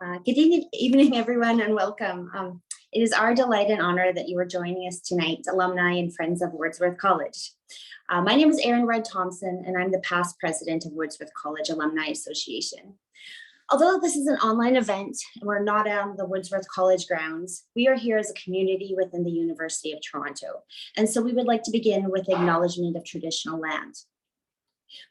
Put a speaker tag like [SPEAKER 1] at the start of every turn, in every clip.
[SPEAKER 1] Good evening, everyone, and welcome. It is our delight and honor that you are joining us tonight, alumni and friends of Wordsworth College. My name is Erin Rudd Thompson, and I'm the past president of Wordsworth College Alumni Association. Although this is an online event and we're not on the Wordsworth College grounds, we are here as a community within the University of Toronto. And so we would like to begin with acknowledgement of traditional land.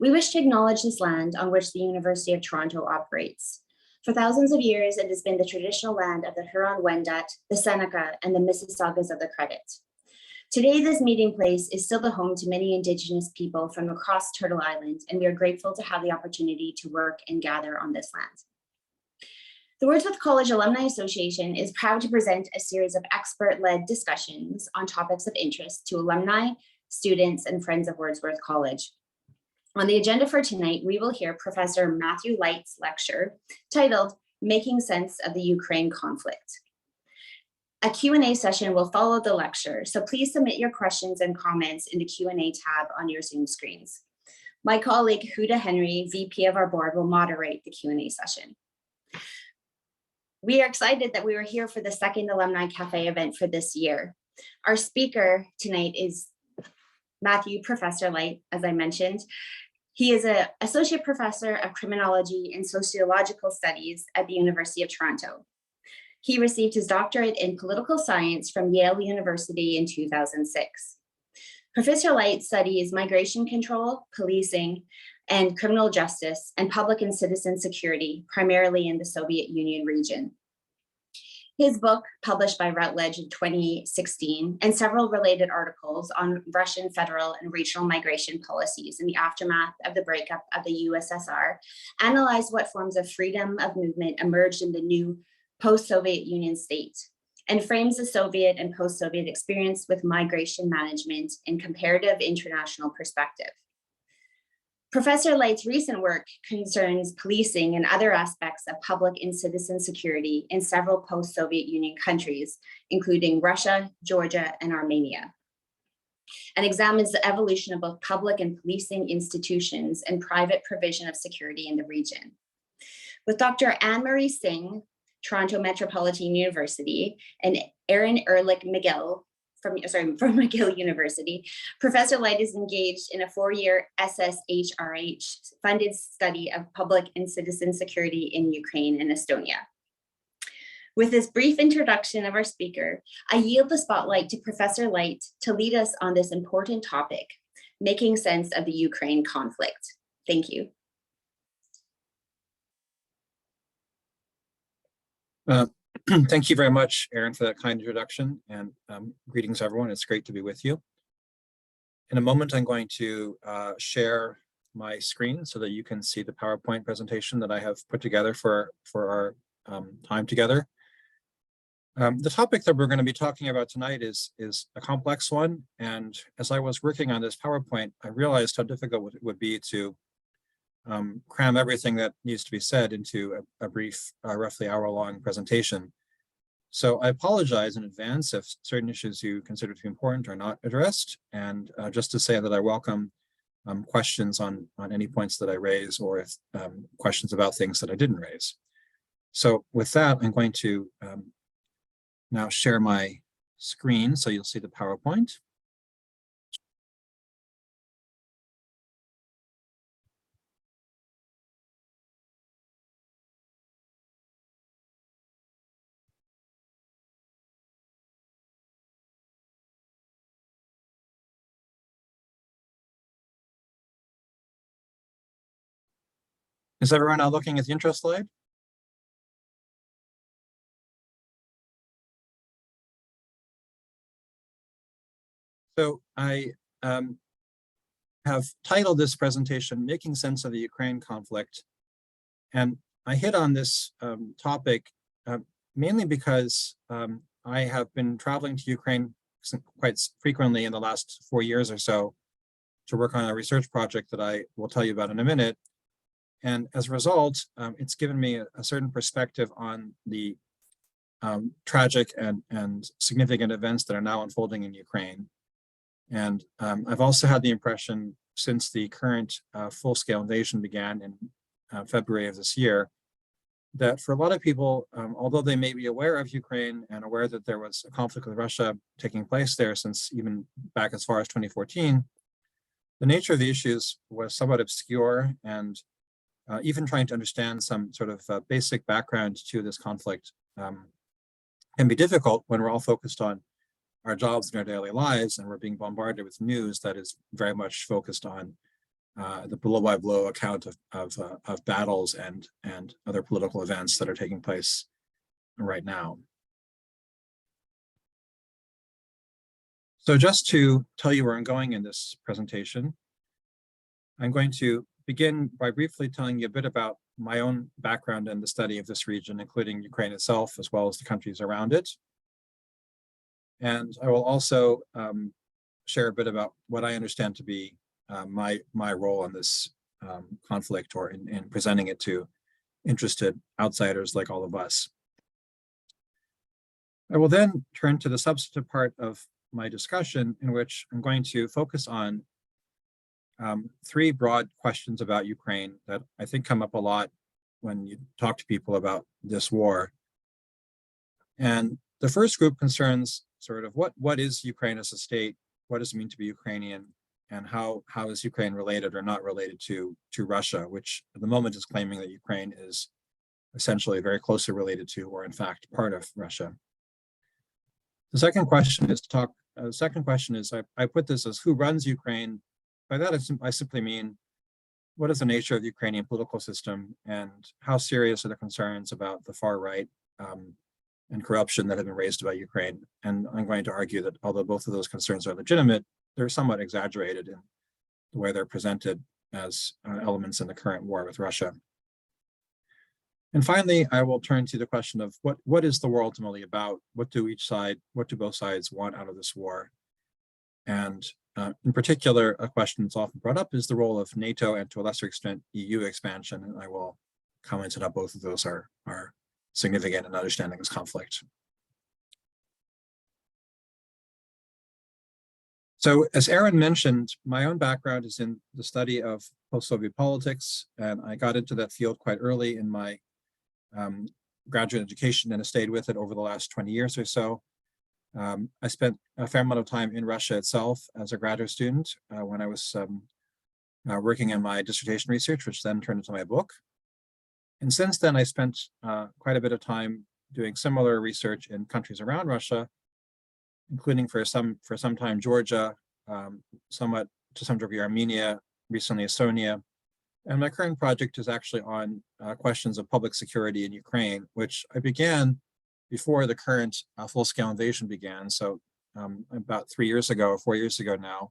[SPEAKER 1] We wish to acknowledge this land on which the University of Toronto operates. For thousands of years, it has been the traditional land of the Huron-Wendat, the Seneca, and the Mississaugas of the Credit. Today, this meeting place is still the home to many Indigenous people from across Turtle Island, and we are grateful to have the opportunity to work and gather on this land. The Wordsworth College Alumni Association is proud to present a series of expert-led discussions on topics of interest to alumni, students, and friends of Wordsworth College. On the agenda for tonight, we will hear Professor Matthew Light's lecture titled Making Sense of the Ukraine Conflict. A Q&A session will follow the lecture, so please submit your questions and comments in the Q&A tab on your Zoom screens. My colleague Huda Henry, VP of our board, will moderate the Q&A session. We are excited that we are here for the second Alumni Cafe event for this year. Our speaker tonight is Matthew Professor Light, as I mentioned. He is an associate professor of criminology and sociological studies at the University of Toronto. He received his doctorate in political science from Yale University in 2006. Professor Light studies migration control, policing, and criminal justice, and public and citizen security, primarily in the Soviet Union region. His book, published by Routledge in 2016, and several related articles on Russian federal and regional migration policies in the aftermath of the breakup of the USSR, analyze what forms of freedom of movement emerged in the new post-Soviet Union state, and frames the Soviet and post-Soviet experience with migration management in comparative international perspective. Professor Light's recent work concerns policing and other aspects of public and citizen security in several post-Soviet Union countries, including Russia, Georgia, and Armenia, and examines the evolution of both public and policing institutions and private provision of security in the region. With Dr. Anne-Marie Singh, Toronto Metropolitan University, and Erin Ehrlich McGill, from McGill University, Professor Light is engaged in a 4-year SSHRH funded study of public and citizen security in Ukraine and Estonia. With this brief introduction of our speaker, I yield the spotlight to Professor Light to lead us on this important topic, making sense of the Ukraine conflict. Thank you.
[SPEAKER 2] Thank you very much, Erin, for that kind introduction, and greetings, everyone. It's great to be with you. In a moment, I'm going to share my screen so that you can see the PowerPoint presentation that I have put together for our time together. The topic that we're going to be talking about tonight is a complex one, and as I was working on this PowerPoint, I realized how difficult it would be to cram everything that needs to be said into a brief, roughly hour-long presentation. So I apologize in advance if certain issues you consider to be important are not addressed, and just to say that I welcome questions on any points that I raise, or if questions about things that I didn't raise. So with that, I'm going to now share my screen so you'll see the PowerPoint. Is everyone now looking at the intro slide? So I have titled this presentation, Making Sense of the Ukraine Conflict. And I hit on this topic mainly because I have been traveling to Ukraine quite frequently in the last 4 years or so to work on a research project that I will tell you about in a minute. And as a result, it's given me a certain perspective on the tragic and significant events that are now unfolding in Ukraine. And I've also had the impression since the current full-scale invasion began in February of this year, that for a lot of people, although they may be aware of Ukraine and aware that there was a conflict with Russia taking place there since even back as far as 2014, the nature of the issues was somewhat obscure, and even trying to understand some sort of basic background to this conflict can be difficult when we're all focused on our jobs and our daily lives, and we're being bombarded with news that is very much focused on the blow-by-blow account of battles and other political events that are taking place right now. So just to tell you where I'm going in this presentation, I'm going to begin by briefly telling you a bit about my own background in the study of this region, including Ukraine itself, as well as the countries around it. And I will also share a bit about what I understand to be my role in this conflict, or in presenting it to interested outsiders like all of us. I will then turn to the substantive part of my discussion, in which I'm going to focus on three broad questions about Ukraine that I think come up a lot when you talk to people about this war. And the first group concerns sort of what is Ukraine as a state, what does it mean to be Ukrainian, and how is Ukraine related or not related to Russia, which at the moment is claiming that Ukraine is essentially very closely related to, or in fact part of, Russia. The second question is I put this as who runs Ukraine. By that I simply mean, what is the nature of the Ukrainian political system, and how serious are the concerns about the far right and corruption that have been raised about Ukraine? And I'm going to argue that although both of those concerns are legitimate, they're somewhat exaggerated in the way they're presented as elements in the current war with Russia. And finally, I will turn to the question of what is the war ultimately about? What do both sides want out of this war? And in particular, a question that's often brought up is the role of NATO and, to a lesser extent, EU expansion. And I will comment on how both of those are significant in understanding this conflict. So as Aaron mentioned, my own background is in the study of post-Soviet politics, and I got into that field quite early in my graduate education and have stayed with it over the last 20 years or so. I spent a fair amount of time in Russia itself as a graduate student when I was working in my dissertation research, which then turned into my book. And since then, I spent quite a bit of time doing similar research in countries around Russia, including for some time Georgia, somewhat to some degree Armenia, recently Estonia. And my current project is actually on questions of public security in Ukraine, which I began before the current full-scale invasion began, so about 3 years ago or 4 years ago now.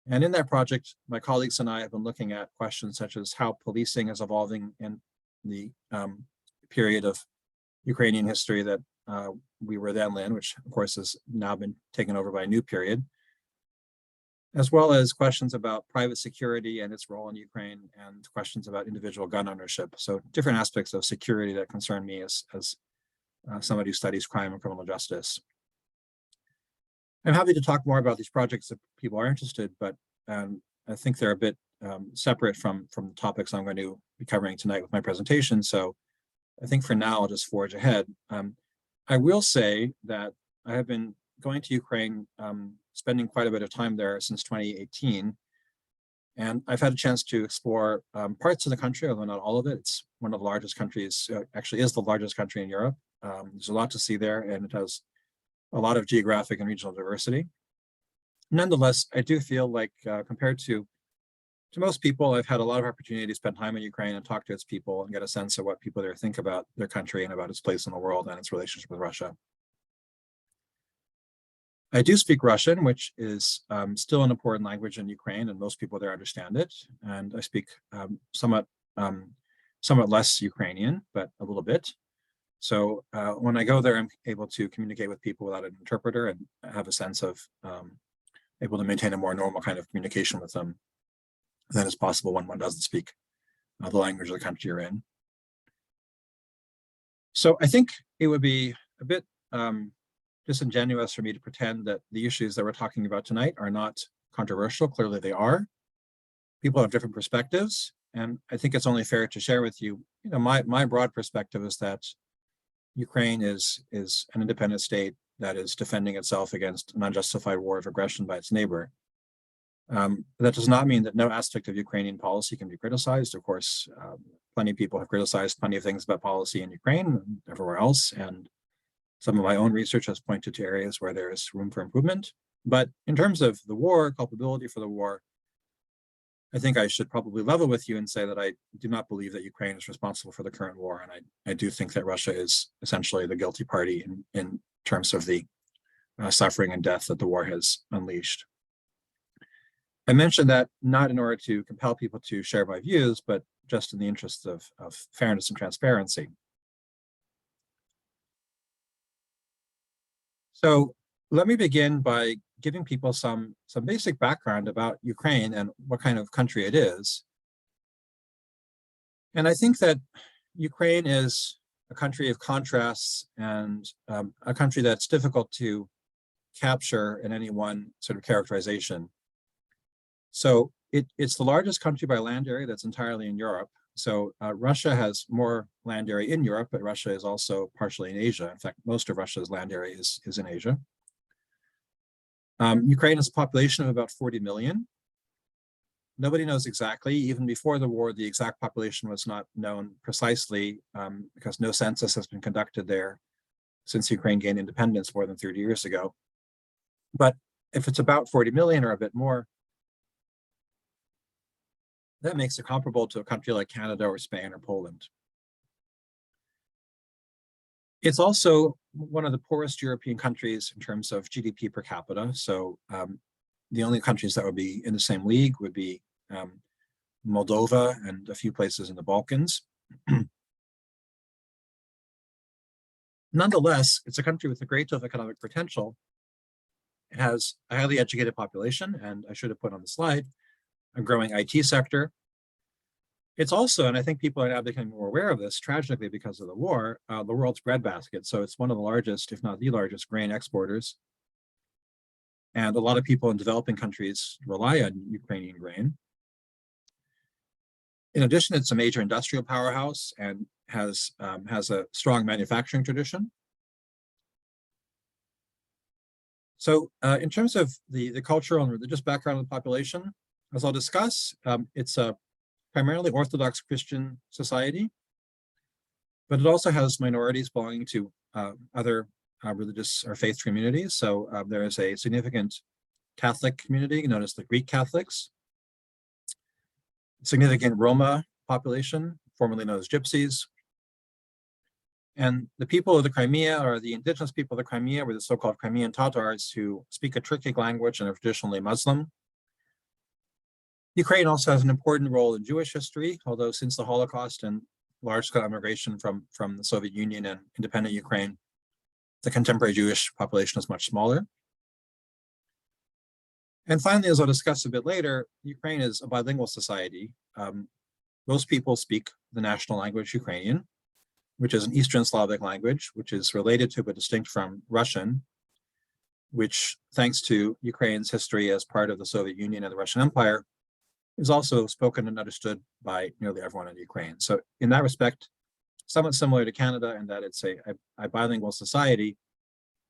[SPEAKER 2] And in that project, my colleagues and I have been looking at questions such as how policing is evolving in the period of Ukrainian history that we were then in, which of course has now been taken over by a new period, as well as questions about private security and its role in Ukraine, and questions about individual gun ownership. So different aspects of security that concern me as somebody who studies crime and criminal justice. I'm happy to talk more about these projects if people are interested, but I think they're a bit separate from the topics I'm going to be covering tonight with my presentation. So I think for now, I'll just forge ahead. I will say that I have been going to Ukraine, spending quite a bit of time there since 2018. And I've had a chance to explore parts of the country, although not all of it. It's one of the largest countries, actually is the largest country in Europe. There's a lot to see there, and it has a lot of geographic and regional diversity. Nonetheless, I do feel like compared to most people, I've had a lot of opportunity to spend time in Ukraine and talk to its people and get a sense of what people there think about their country and about its place in the world and its relationship with Russia. I do speak Russian, which is still an important language in Ukraine, and most people there understand it. And I speak somewhat less Ukrainian, but a little bit. So when I go there, I'm able to communicate with people without an interpreter and have a sense of able to maintain a more normal kind of communication with them than is possible when one doesn't speak the language of the country you're in. So I think it would be a bit disingenuous for me to pretend that the issues that we're talking about tonight are not controversial. Clearly they are. People have different perspectives, and I think it's only fair to share with you, my broad perspective is that Ukraine is an independent state that is defending itself against an unjustified war of aggression by its neighbor. That does not mean that no aspect of Ukrainian policy can be criticized. Of course, plenty of people have criticized plenty of things about policy in Ukraine and everywhere else, and some of my own research has pointed to areas where there is room for improvement. But in terms of the war, culpability for the war, I think I should probably level with you and say that I do not believe that Ukraine is responsible for the current war. And I do think that Russia is essentially the guilty party in terms of the suffering and death that the war has unleashed. I mentioned that not in order to compel people to share my views, but just in the interest of fairness and transparency. So let me begin by giving people some basic background about Ukraine and what kind of country it is. And I think that Ukraine is a country of contrasts and a country that's difficult to capture in any one sort of characterization. So it's the largest country by land area that's entirely in Europe. So Russia has more land area in Europe, but Russia is also partially in Asia. In fact, most of Russia's land area is in Asia. Ukraine has a population of about 40 million. Nobody knows exactly. Even before the war, the exact population was not known precisely because no census has been conducted there since Ukraine gained independence more than 30 years ago. But if it's about 40 million or a bit more, that makes it comparable to a country like Canada or Spain or Poland. It's also one of the poorest European countries in terms of GDP per capita. So the only countries that would be in the same league would be Moldova and a few places in the Balkans. Nonetheless, it's a country with a great deal of economic potential. It has a highly educated population, and I should have put on the slide, a growing IT sector. It's also, and I think people are now becoming more aware of this, tragically because of the war, the world's breadbasket. So it's one of the largest, if not the largest, grain exporters. And a lot of people in developing countries rely on Ukrainian grain. In addition, it's a major industrial powerhouse and has a strong manufacturing tradition. So in terms of the cultural and religious background of the population, as I'll discuss, it's a primarily Orthodox Christian society, but it also has minorities belonging to other religious or faith communities. So there is a significant Catholic community known as the Greek Catholics, significant Roma population, formerly known as Gypsies. And the people of the Crimea, or the indigenous people of the Crimea, were the so-called Crimean Tatars, who speak a Turkic language and are traditionally Muslim. Ukraine also has an important role in Jewish history, although since the Holocaust and large-scale immigration from the Soviet Union and independent Ukraine, the contemporary Jewish population is much smaller. And finally, as I'll discuss a bit later, Ukraine is a bilingual society. Most people speak the national language Ukrainian, which is an Eastern Slavic language, which is related to but distinct from Russian, which, thanks to Ukraine's history as part of the Soviet Union and the Russian Empire, is also spoken and understood by nearly everyone in Ukraine. So in that respect, somewhat similar to Canada in that it's a bilingual society,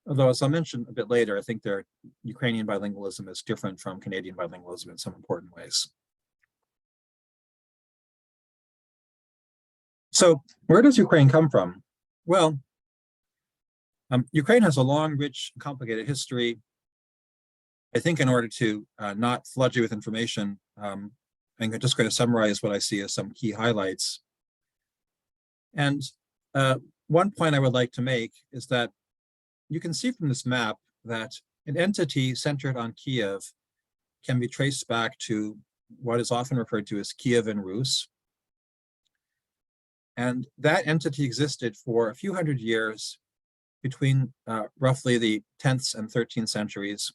[SPEAKER 2] although as I'll mention a bit later, I think their Ukrainian bilingualism is different from Canadian bilingualism in some important ways. So where does Ukraine come from? Well, Ukraine has a long, rich, complicated history. I think in order to not flood you with information, I'm just going to summarize what I see as some key highlights. And one point I would like to make is that you can see from this map that an entity centered on Kiev can be traced back to what is often referred to as Kievan Rus. And that entity existed for a few hundred years between roughly the 10th and 13th centuries.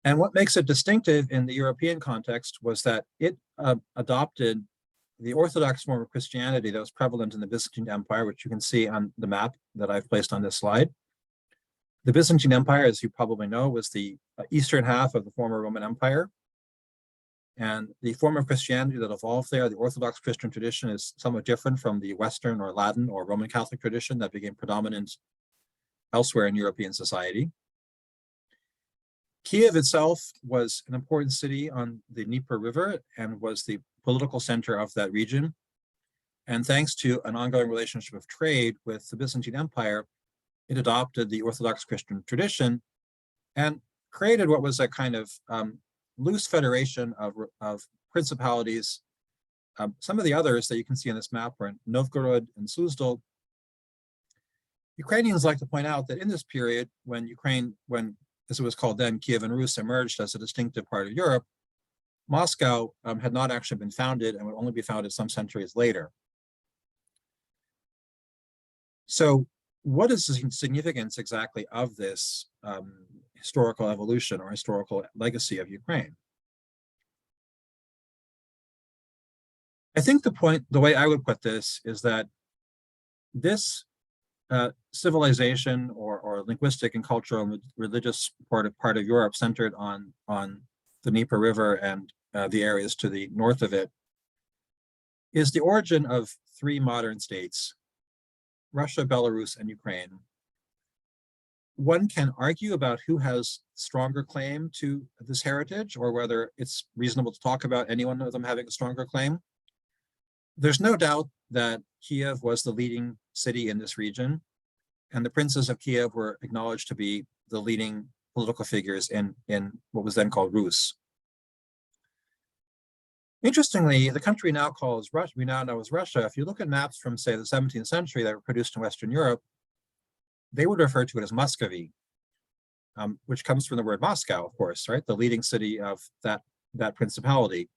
[SPEAKER 2] And what makes it distinctive in the European context was that it adopted the Orthodox form of Christianity that was prevalent in the Byzantine Empire, which you can see on the map that I've placed on this slide. The Byzantine Empire, as you probably know, was the eastern half of the former Roman Empire. And the form of Christianity that evolved there, the Orthodox Christian tradition, is somewhat different from the Western or Latin or Roman Catholic tradition that became predominant elsewhere in European society. Kiev itself was an important city on the Dnieper River and was the political center of that region. And thanks to an ongoing relationship of trade with the Byzantine Empire, it adopted the Orthodox Christian tradition and created what was a kind of loose federation of principalities. Some of the others that you can see on this map are in Novgorod and Suzdal. Ukrainians like to point out that in this period, when Ukraine, as it was called then, Kiev and Rus emerged as a distinctive part of Europe, Moscow had not actually been founded and would only be founded some centuries later. So what is the significance exactly of this historical evolution or historical legacy of Ukraine? I think the way I would put this is that this civilization or linguistic and cultural and religious part of Europe centered on the Dnieper River and the areas to the north of it is the origin of three modern states: Russia, Belarus, and Ukraine. One can argue about who has stronger claim to this heritage, or whether it's reasonable to talk about any one of them having a stronger claim. There's no doubt that Kiev was the leading city in this region, and the princes of Kiev were acknowledged to be the leading political figures in what was then called Rus. Interestingly, the country now calls Russia, we now know as Russia, if you look at maps from, say, the 17th century that were produced in Western Europe, they would refer to it as Muscovy, which comes from the word Moscow, of course, right? The leading city of that principality.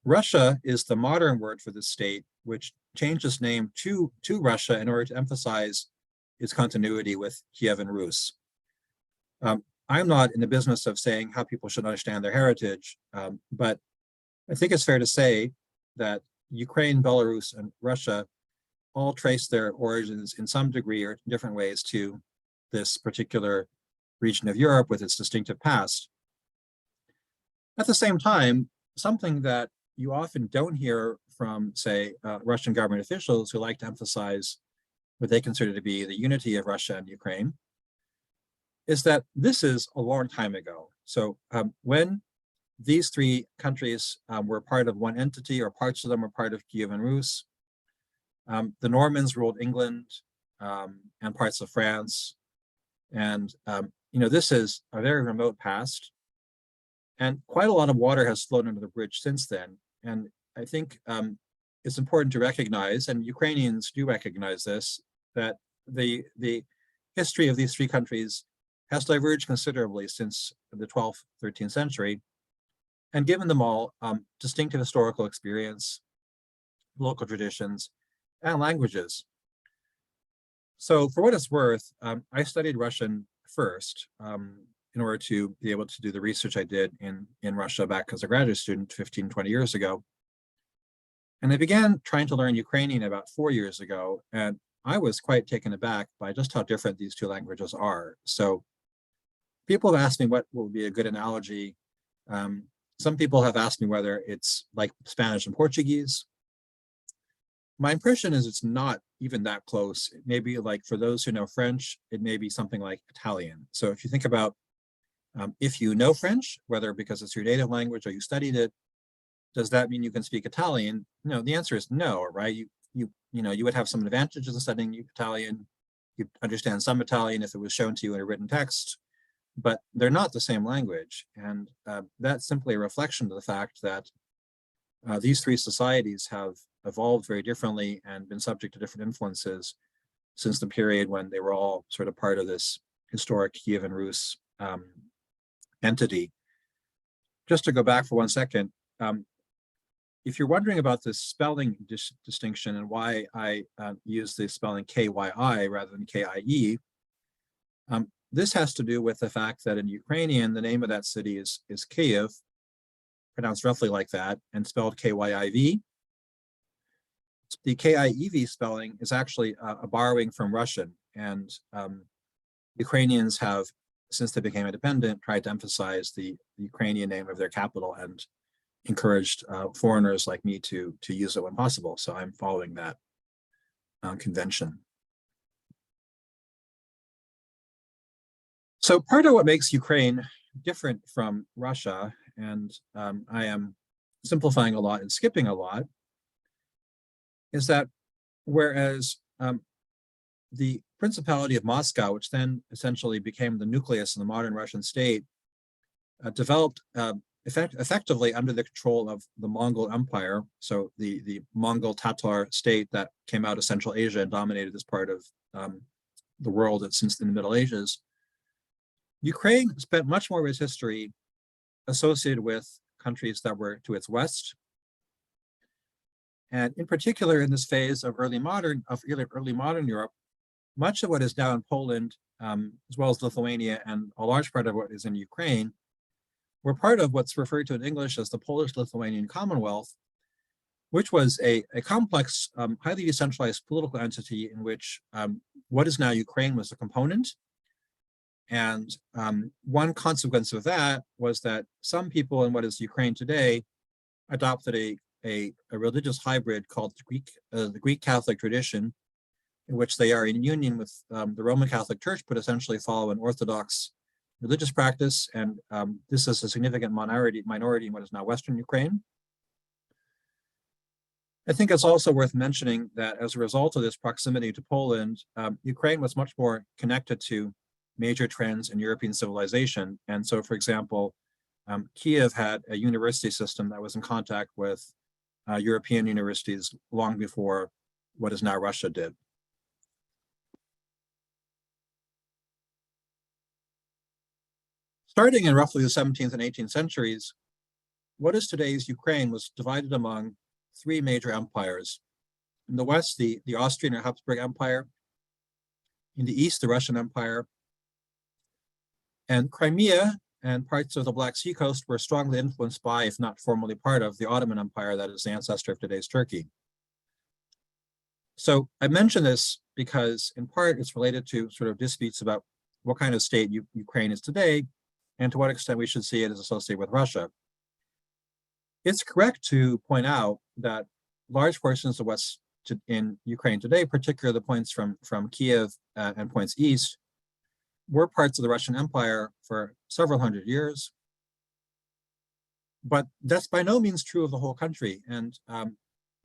[SPEAKER 2] Russia is the modern word for this state, which changed its name to Russia in order to emphasize its continuity with Kiev and Rus. I'm not in the business of saying how people should understand their heritage, but I think it's fair to say that Ukraine, Belarus, and Russia all trace their origins in some degree or in different ways to this particular region of Europe with its distinctive past. At the same time, something that you often don't hear from, say, Russian government officials who like to emphasize what they consider to be the unity of Russia and Ukraine is that this is a long time ago. So when these three countries were part of one entity, or parts of them were part of Kiev and Rus, the Normans ruled England and parts of France. And, this is a very remote past. And quite a lot of water has flowed under the bridge since then. And I think it's important to recognize, and Ukrainians do recognize this, that the history of these three countries has diverged considerably since the 12th, 13th century, and given them all distinctive historical experience, local traditions, and languages. So for what it's worth, I studied Russian first in order to be able to do the research I did in Russia back as a graduate student 15, 20 years ago. And I began trying to learn Ukrainian about 4 years ago, and I was quite taken aback by just how different these two languages are. So people have asked me what would be a good analogy. Some people have asked me whether it's like Spanish and Portuguese. My impression is it's not even that close. It may be like, for those who know French, it may be something like Italian. So if you think about if you know French, whether because it's your native language or you studied it, does that mean you can speak Italian? No, the answer is no, right? You would have some advantages in studying Italian. You understand some Italian if it was shown to you in a written text, but they're not the same language. And that's simply a reflection of the fact that these three societies have evolved very differently and been subject to different influences since the period when they were all sort of part of this historic Kiev and Rus entity. Just to go back for 1 second, if you're wondering about this spelling distinction and why I use the spelling KYI rather than KIE, this has to do with the fact that in Ukrainian, the name of that city is Kyiv, pronounced roughly like that, and spelled KYIV. The KIEV spelling is actually a borrowing from Russian, and Ukrainians have since they became independent, tried to emphasize the Ukrainian name of their capital and encouraged foreigners like me to use it when possible. So I'm following that convention. So part of what makes Ukraine different from Russia, and I am simplifying a lot and skipping a lot, is that whereas the Principality of Moscow, which then essentially became the nucleus of the modern Russian state, developed effectively under the control of the Mongol Empire, so the Mongol Tatar state that came out of Central Asia and dominated this part of the world since the Middle Ages. Ukraine spent much more of its history associated with countries that were to its west. And in particular, in this phase of early modern Europe, much of what is now in Poland, as well as Lithuania and a large part of what is in Ukraine, were part of what's referred to in English as the Polish-Lithuanian Commonwealth, which was a complex, highly decentralized political entity in which what is now Ukraine was a component. And one consequence of that was that some people in what is Ukraine today adopted a religious hybrid called the Greek Catholic tradition, in which they are in union with the Roman Catholic Church, but essentially follow an Orthodox religious practice. And this is a significant minority in what is now Western Ukraine. I think it's also worth mentioning that as a result of this proximity to Poland, Ukraine was much more connected to major trends in European civilization. And so, for example, Kiev had a university system that was in contact with European universities long before what is now Russia did. Starting in roughly the 17th and 18th centuries, what is today's Ukraine was divided among three major empires. In the west, the Austrian or Habsburg Empire. In the east, the Russian Empire. And Crimea and parts of the Black Sea coast were strongly influenced by, if not formally part of, the Ottoman Empire that is the ancestor of today's Turkey. So I mention this because in part it's related to sort of disputes about what kind of state Ukraine is today and to what extent we should see it as associated with Russia. It's correct to point out that large portions of what's in Ukraine today, particularly the points from Kiev and points east, were parts of the Russian Empire for several hundred years. But that's by no means true of the whole country. And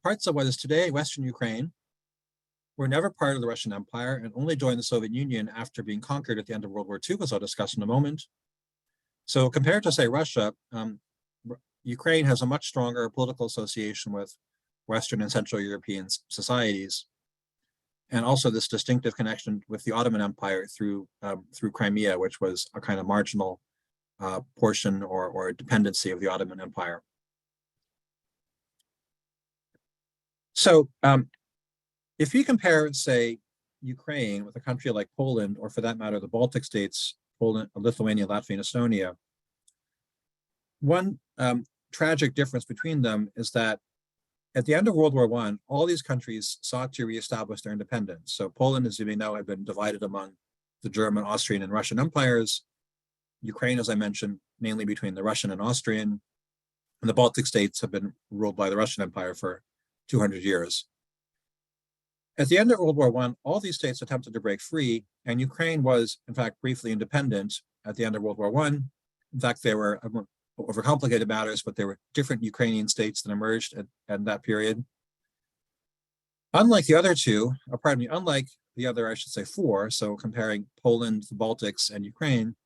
[SPEAKER 2] parts of what is today Western Ukraine were never part of the Russian Empire and only joined the Soviet Union after being conquered at the end of World War II, as I'll discuss in a moment. So compared to, say, Russia, Ukraine has a much stronger political association with Western and Central European societies, and also this distinctive connection with the Ottoman Empire through Crimea, which was a kind of marginal portion or dependency of the Ottoman Empire. So if you compare, say, Ukraine with a country like Poland, or for that matter, the Baltic states, Poland, Lithuania, Latvia, and Estonia, one tragic difference between them is that at the end of World War I, all these countries sought to reestablish their independence. So Poland, as you may know, had been divided among the German, Austrian, and Russian empires. Ukraine, as I mentioned, mainly between the Russian and Austrian, and the Baltic states have been ruled by the Russian Empire for 200 years. At the end of World War I, all these states attempted to break free, and Ukraine was, in fact, briefly independent at the end of World War I. In fact, there were overcomplicated matters, but there were different Ukrainian states that emerged at that period. Unlike the other two, or pardon me, unlike the other, I should say, four, so comparing Poland, the Baltics, and Ukraine,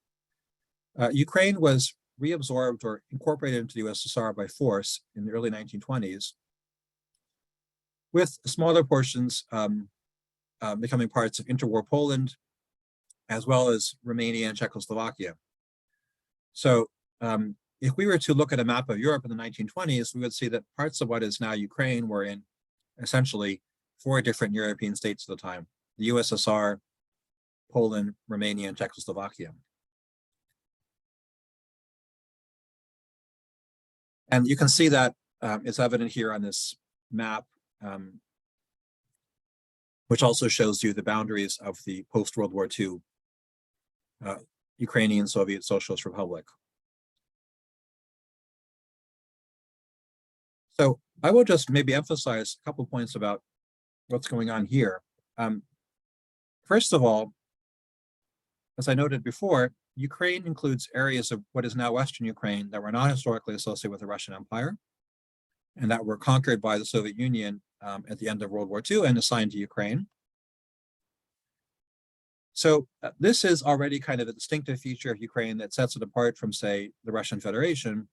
[SPEAKER 2] Ukraine was reabsorbed or incorporated into the USSR by force in the early 1920s, with smaller portions becoming parts of interwar Poland, as well as Romania and Czechoslovakia. So if we were to look at a map of Europe in the 1920s, we would see that parts of what is now Ukraine were in essentially four different European states at the time: the USSR, Poland, Romania, and Czechoslovakia. And you can see that it's evident here on this map, which also shows you the boundaries of the post-World War II Ukrainian Soviet Socialist Republic. So I will just maybe emphasize a couple points about what's going on here. First of all, as I noted before, Ukraine includes areas of what is now Western Ukraine that were not historically associated with the Russian Empire and that were conquered by the Soviet Union at the end of World War II and assigned to Ukraine. So this is already kind of a distinctive feature of Ukraine that sets it apart from, say, the Russian Federation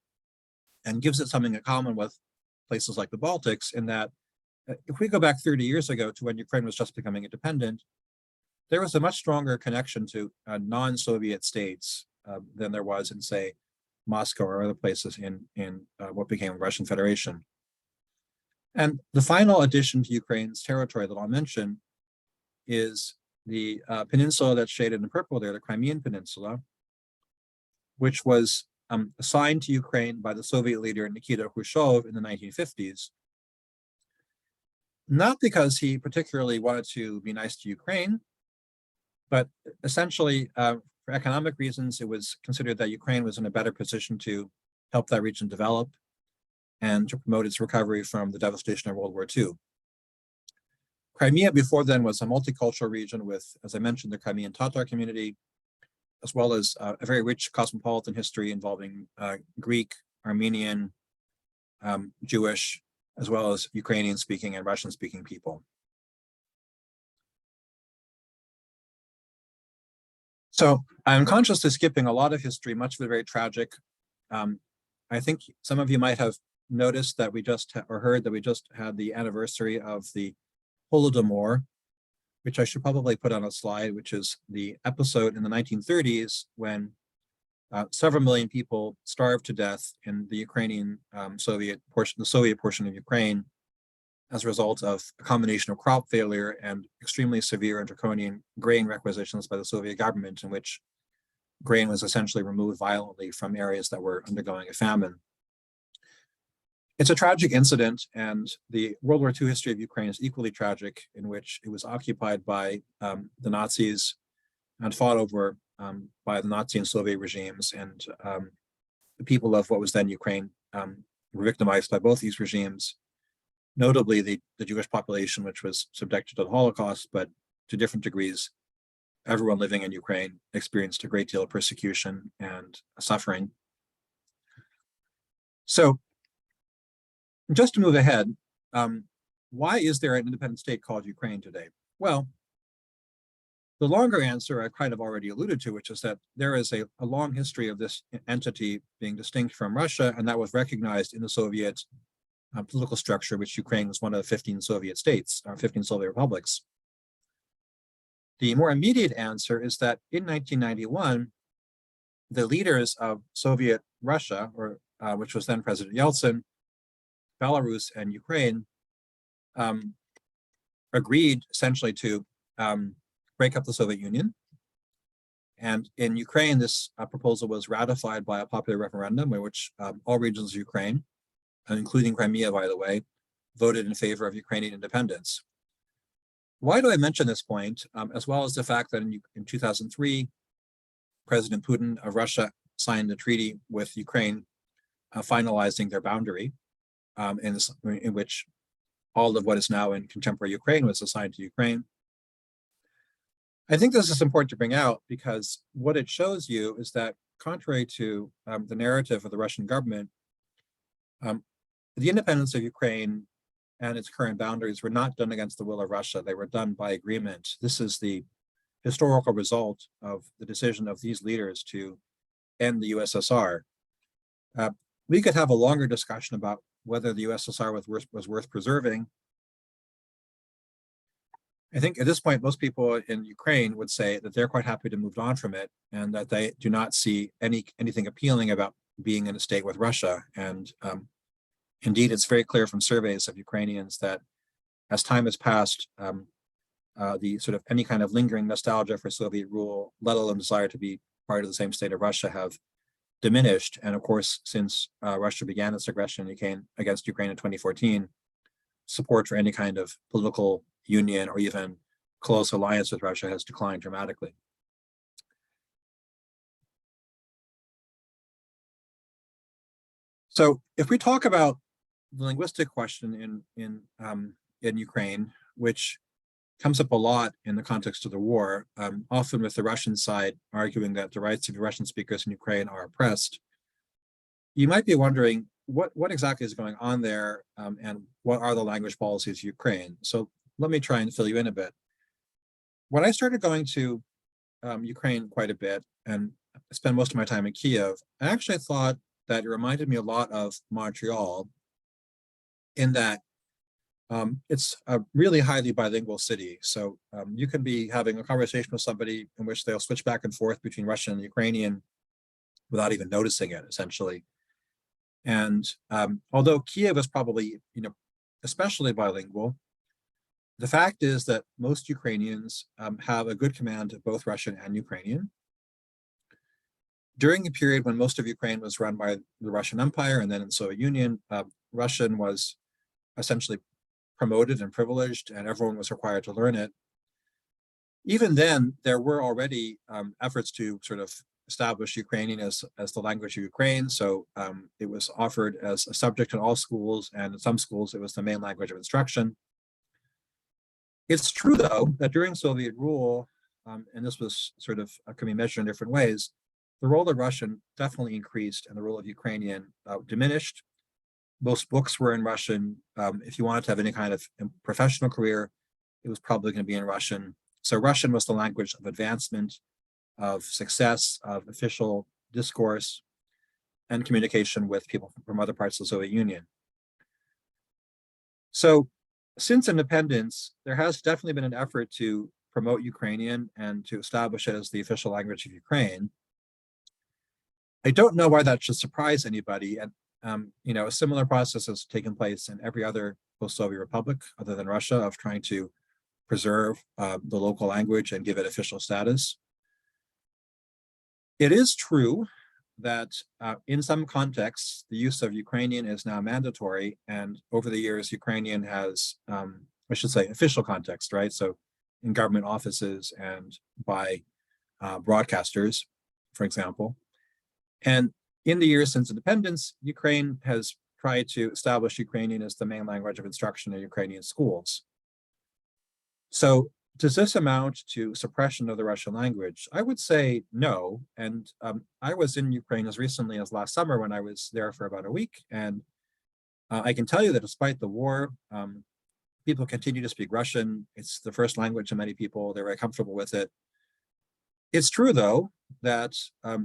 [SPEAKER 2] and gives it something in common with places like the Baltics, in that if we go back 30 years ago to when Ukraine was just becoming independent, there was a much stronger connection to non-Soviet states than there was in, say, Moscow or other places in what became the Russian Federation. And the final addition to Ukraine's territory that I'll mention is the peninsula that's shaded in purple there, the Crimean Peninsula, which was assigned to Ukraine by the Soviet leader Nikita Khrushchev in the 1950s. Not because he particularly wanted to be nice to Ukraine, but essentially for economic reasons, it was considered that Ukraine was in a better position to help that region develop and to promote its recovery from the devastation of World War II. Crimea before then was a multicultural region with, as I mentioned, the Crimean Tatar community, as well as a very rich cosmopolitan history involving Greek, Armenian, Jewish, as well as Ukrainian-speaking and Russian-speaking people. So I'm consciously skipping a lot of history, much of it very tragic. I think some of you might have noticed that we just, or heard that we just had the anniversary of the Holodomor, which I should probably put on a slide, which is the episode in the 1930s when several million people starved to death in the Ukrainian Soviet portion, the Soviet portion of Ukraine, as a result of a combination of crop failure and extremely severe and draconian grain requisitions by the Soviet government, in which grain was essentially removed violently from areas that were undergoing a famine. It's a tragic incident, and the World War II history of Ukraine is equally tragic, in which it was occupied by the Nazis and fought over by the Nazi and Soviet regimes, and the people of what was then Ukraine were victimized by both these regimes, notably the Jewish population, which was subjected to the Holocaust, but to different degrees. Everyone living in Ukraine experienced a great deal of persecution and suffering. So just to move ahead, why is there an independent state called Ukraine today? Well, the longer answer I've kind of already alluded to, which is that there is a long history of this entity being distinct from Russia, and that was recognized in the Soviet political structure, which Ukraine was one of 15 Soviet states, or 15 Soviet republics. The more immediate answer is that in 1991, the leaders of Soviet Russia, or which was then President Yeltsin, Belarus, and Ukraine, agreed essentially to break up the Soviet Union. And in Ukraine, this proposal was ratified by a popular referendum in which all regions of Ukraine, including Crimea, by the way, voted in favor of Ukrainian independence. Why do I mention this point, as well as the fact that in 2003, President Putin of Russia signed a treaty with Ukraine finalizing their boundary, in which all of what is now in contemporary Ukraine was assigned to Ukraine. I think this is important to bring out because what it shows you is that, contrary to the narrative of the Russian government, the independence of Ukraine and its current boundaries were not done against the will of Russia. They were done by agreement. This is the historical result of the decision of these leaders to end the USSR. We could have a longer discussion about whether the USSR was worth preserving. I think at this point, most people in Ukraine would say that they're quite happy to move on from it and that they do not see anything appealing about being in a state with Russia. And indeed, it's very clear from surveys of Ukrainians that as time has passed, the sort of any kind of lingering nostalgia for Soviet rule, let alone desire to be part of the same state of Russia, have diminished. And of course, since Russia began its aggression against Ukraine in 2014, support for any kind of political union or even close alliance with Russia has declined dramatically. So if we talk about the linguistic question in Ukraine, which comes up a lot in the context of the war, often with the Russian side arguing that the rights of Russian speakers in Ukraine are oppressed, you might be wondering what exactly is going on there, and what are the language policies of Ukraine. So let me try and fill you in a bit. When I started going to Ukraine quite a bit and spend most of my time in Kiev, I actually thought that it reminded me a lot of Montreal in that it's a really highly bilingual city. So you can be having a conversation with somebody in which they'll switch back and forth between Russian and Ukrainian without even noticing it, essentially. And although Kiev is probably, especially bilingual, the fact is that most Ukrainians have a good command of both Russian and Ukrainian. During the period when most of Ukraine was run by the Russian Empire and then in the Soviet Union, Russian was essentially promoted and privileged, and everyone was required to learn it. Even then, there were already efforts to sort of establish Ukrainian as the language of Ukraine. So it was offered as a subject in all schools, and in some schools it was the main language of instruction. It's true, though, that during Soviet rule, and this was sort of can be measured in different ways, the role of Russian definitely increased and the role of Ukrainian diminished. Most books were in Russian. If you wanted to have any kind of professional career, it was probably going to be in Russian. So Russian was the language of advancement, of success, of official discourse, and communication with people from other parts of the Soviet Union. So since independence, there has definitely been an effort to promote Ukrainian and to establish it as the official language of Ukraine. I don't know why that should surprise anybody. And a similar process has taken place in every other post-Soviet republic other than Russia of trying to preserve the local language and give it official status. It is true that in some contexts, the use of Ukrainian is now mandatory. And over the years, Ukrainian has, I should say, official context, right? So in government offices and by broadcasters, for example. And in the years since independence, Ukraine has tried to establish Ukrainian as the main language of instruction in Ukrainian schools. So does this amount to suppression of the Russian language? I would say no. And I was in Ukraine as recently as last summer when I was there for about a week. And I can tell you that despite the war, people continue to speak Russian. It's the first language of many people. They're very comfortable with it. It's true, though, that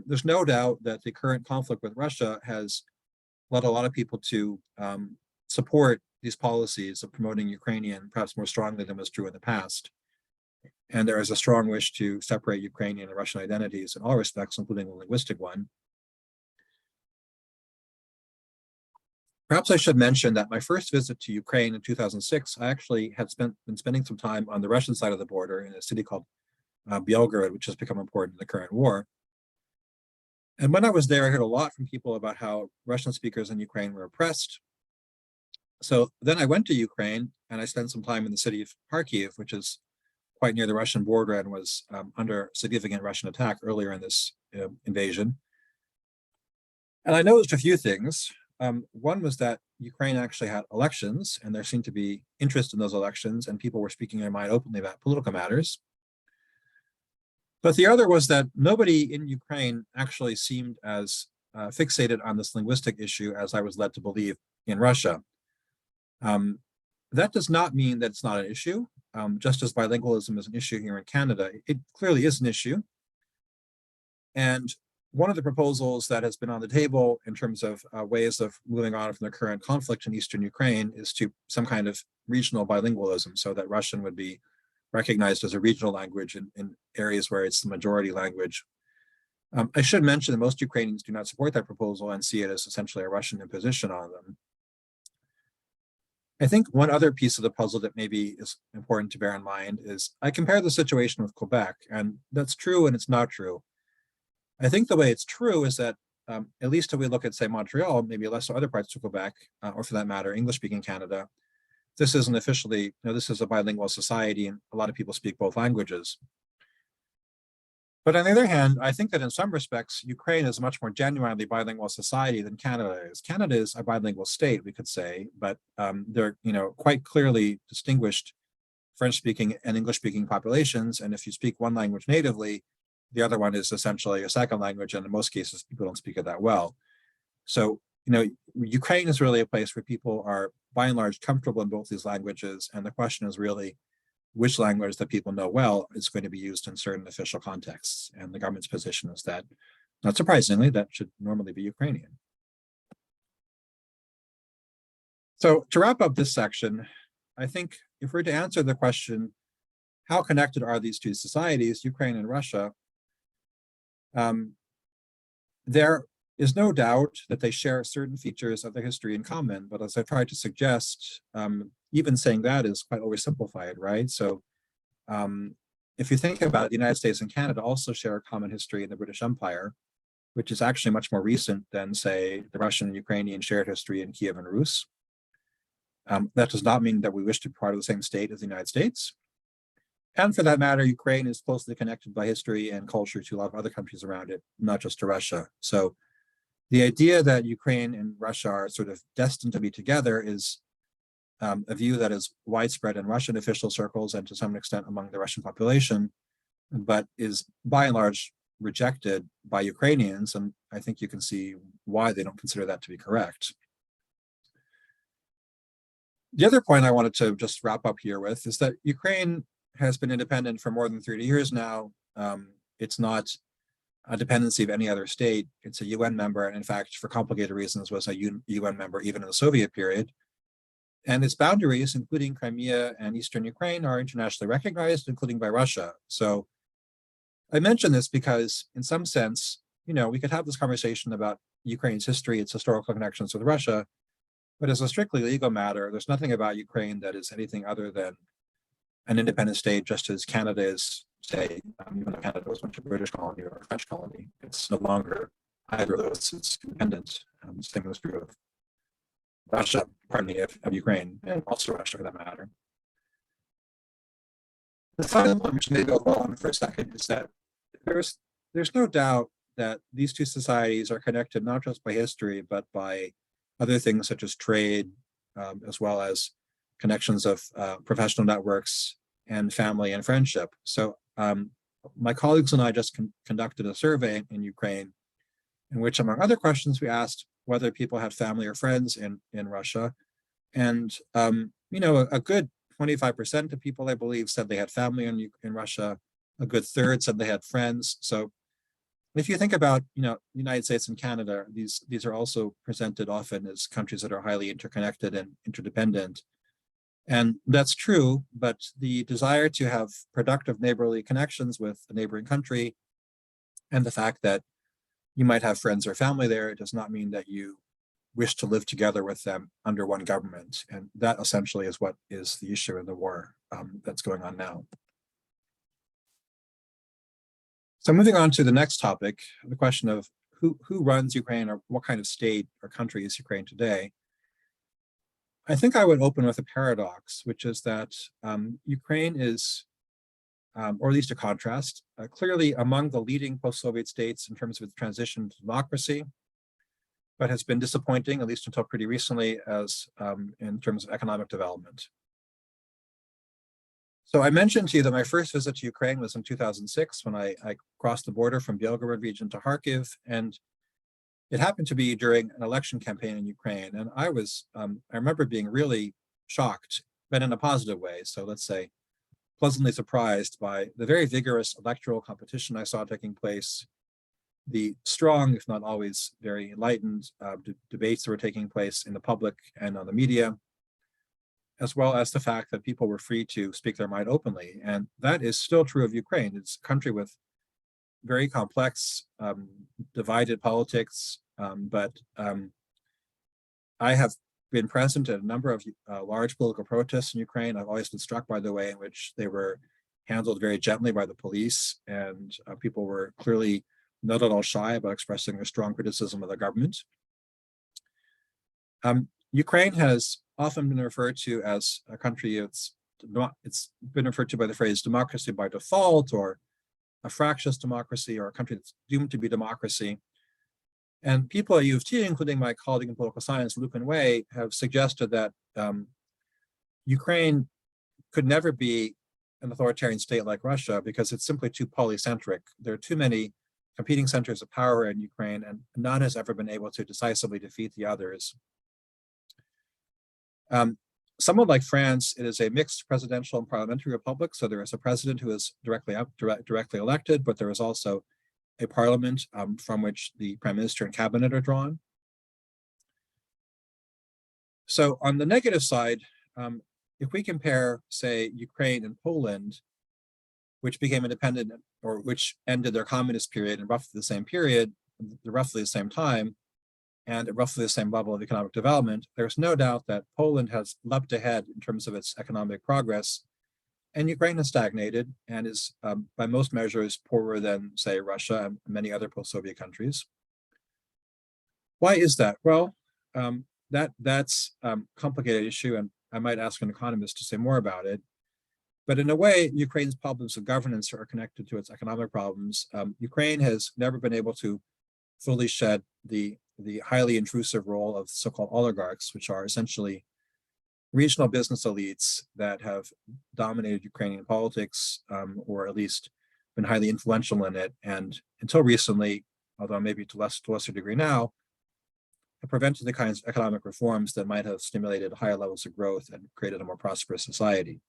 [SPEAKER 2] there's no doubt that the current conflict with Russia has led a lot of people to support these policies of promoting Ukrainian perhaps more strongly than was true in the past. And there is a strong wish to separate Ukrainian and Russian identities in all respects, including the linguistic one. Perhaps I should mention that my first visit to Ukraine in 2006, I actually had been spending some time on the Russian side of the border in a city called Belgorod, which has become important in the current war. And when I was there, I heard a lot from people about how Russian speakers in Ukraine were oppressed. So then I went to Ukraine and I spent some time in the city of Kharkiv, which is quite near the Russian border and was under significant Russian attack earlier in this invasion. And I noticed a few things. One was that Ukraine actually had elections, and there seemed to be interest in those elections, and people were speaking their mind openly about political matters. But the other was that nobody in Ukraine actually seemed as fixated on this linguistic issue as I was led to believe in Russia. That does not mean that it's not an issue. Just as bilingualism is an issue here in Canada, it clearly is an issue. And one of the proposals that has been on the table in terms of ways of moving on from the current conflict in Eastern Ukraine is to some kind of regional bilingualism, so that Russian would be recognized as a regional language in areas where it's the majority language. I should mention that most Ukrainians do not support that proposal and see it as essentially a Russian imposition on them. I think one other piece of the puzzle that maybe is important to bear in mind is I compare the situation with Quebec, and that's true and it's not true. I think the way it's true is that, at least if we look at, say, Montreal, maybe less so other parts of Quebec, or for that matter, English-speaking Canada, this isn't officially, this is a bilingual society and a lot of people speak both languages. But on the other hand, I think that in some respects, Ukraine is a much more genuinely bilingual society than Canada is. Canada is a bilingual state, we could say, but they're quite clearly distinguished French-speaking and English-speaking populations. And if you speak one language natively, the other one is essentially a second language, and in most cases, people don't speak it that well. So, Ukraine is really a place where people are, by and large, comfortable in both these languages. And the question is really which language that people know well is going to be used in certain official contexts. And the government's position is that, not surprisingly, that should normally be Ukrainian. So to wrap up this section, I think if we're to answer the question, how connected are these two societies, Ukraine and Russia, there is no doubt that they share certain features of their history in common. But as I tried to suggest, even saying that is quite oversimplified, right? So if you think about it, the United States and Canada also share a common history in the British Empire, which is actually much more recent than, say, the Russian and Ukrainian shared history in Kiev and Rus. That does not mean that we wish to be part of the same state as the United States. And for that matter, Ukraine is closely connected by history and culture to a lot of other countries around it, not just to Russia. So the idea that Ukraine and Russia are sort of destined to be together is a view that is widespread in Russian official circles and to some extent among the Russian population, but is by and large rejected by Ukrainians. And I think you can see why they don't consider that to be correct. The other point I wanted to just wrap up here with is that Ukraine has been independent for more than 30 years now. It's not a dependency of any other state. It's a UN member, and in fact, for complicated reasons, was a UN member even in the Soviet period. And its boundaries, including Crimea and Eastern Ukraine, are internationally recognized, including by Russia. So I mention this because, in some sense, we could have this conversation about Ukraine's history, its historical connections with Russia, but as a strictly legal matter, there's nothing about Ukraine that is anything other than an independent state, just as Canada is, say, even though Canada was once a British colony or a French colony. It's no longer either of those. It's independent. Same is true of Russia, pardon me, of Ukraine, and also Russia for that matter. The final point, which may go wrong for a second, is that there's no doubt that these two societies are connected not just by history, but by other things such as trade, as well as connections of professional networks and family and friendship. So my colleagues and I just conducted a survey in Ukraine in which, among other questions, we asked whether people had family or friends in Russia. And, a good 25% of people, I believe, said they had family in Russia. A good third said they had friends. So if you think about, the United States and Canada, these are also presented often as countries that are highly interconnected and interdependent. And that's true, but the desire to have productive neighborly connections with a neighboring country and the fact that you might have friends or family there does not mean that you wish to live together with them under one government. And that essentially is what is the issue in the war that's going on now. So moving on to the next topic, the question of who runs Ukraine, or what kind of state or country is Ukraine today? I think I would open with a paradox, which is that Ukraine is, or at least a contrast, clearly among the leading post-Soviet states in terms of its transition to democracy, but has been disappointing, at least until pretty recently, as in terms of economic development. So I mentioned to you that my first visit to Ukraine was in 2006 when I crossed the border from Belgorod region to Kharkiv, and it happened to be during an election campaign in Ukraine. And I remember being really shocked, but in a positive way. So let's say pleasantly surprised by the very vigorous electoral competition I saw taking place, the strong, if not always very enlightened, debates that were taking place in the public and on the media, as well as the fact that people were free to speak their mind openly. And that is still true of Ukraine. It's a country with very complex, divided politics, but I have been present at a number of large political protests in Ukraine. I've always been struck by the way in which they were handled very gently by the police, and people were clearly not at all shy about expressing a strong criticism of the government. Ukraine has often been referred to as a country, it's been referred to by the phrase democracy by default, or a fractious democracy or a country that's doomed to be democracy. And people at U of T, including my colleague in political science, Lupin Wei, have suggested that Ukraine could never be an authoritarian state like Russia because it's simply too polycentric. There are too many competing centers of power in Ukraine, and none has ever been able to decisively defeat the others. Somewhat like France, it is a mixed presidential and parliamentary republic. So there is a president who is directly elected, but there is also a parliament from which the prime minister and cabinet are drawn. So on the negative side, if we compare, say, Ukraine and Poland, which became independent or which ended their communist period in roughly the same period, roughly the same time, and at roughly the same level of economic development, there's no doubt that Poland has leapt ahead in terms of its economic progress, and Ukraine has stagnated and is, by most measures, poorer than, say, Russia and many other post-Soviet countries. Why is that? Well, that's a complicated issue, and I might ask an economist to say more about it. But in a way, Ukraine's problems of governance are connected to its economic problems. Ukraine has never been able to fully shed the highly intrusive role of so-called oligarchs, which are essentially regional business elites that have dominated Ukrainian politics, or at least been highly influential in it. And until recently, although maybe to lesser degree now, have prevented the kinds of economic reforms that might have stimulated higher levels of growth and created a more prosperous society.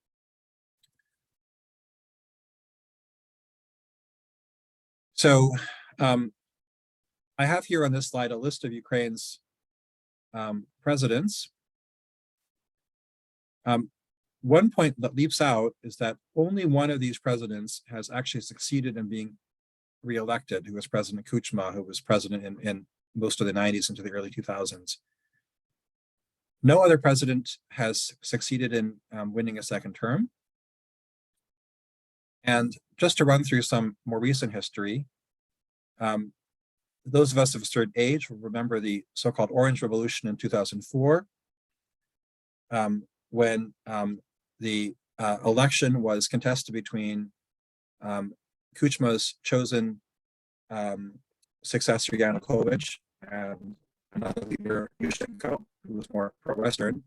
[SPEAKER 2] So I have here on this slide a list of Ukraine's presidents. One point that leaps out is that only one of these presidents has actually succeeded in being reelected, who was President Kuchma, who was president in most of the 90s into the early 2000s. No other president has succeeded in winning a second term. And just to run through some more recent history, those of us of a certain age will remember the so-called Orange Revolution in 2004, when the election was contested between Kuchma's chosen successor, Yanukovych, and another leader, Yushchenko, who was more pro-Western.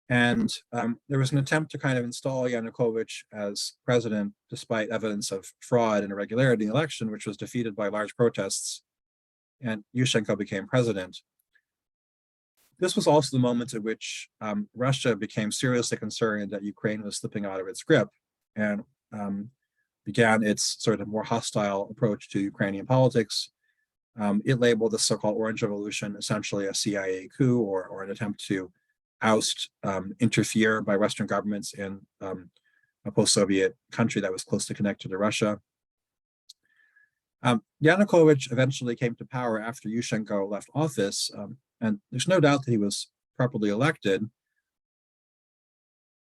[SPEAKER 2] And there was an attempt to kind of install Yanukovych as president, despite evidence of fraud and irregularity in the election, which was defeated by large protests, and Yushchenko became president. This was also the moment at which Russia became seriously concerned that Ukraine was slipping out of its grip and began its sort of more hostile approach to Ukrainian politics. It labeled the so-called Orange Revolution essentially a CIA coup or an attempt to oust, interfere by Western governments in a post-Soviet country that was closely connected to Russia. Yanukovych eventually came to power after Yushchenko left office, and there's no doubt that he was properly elected.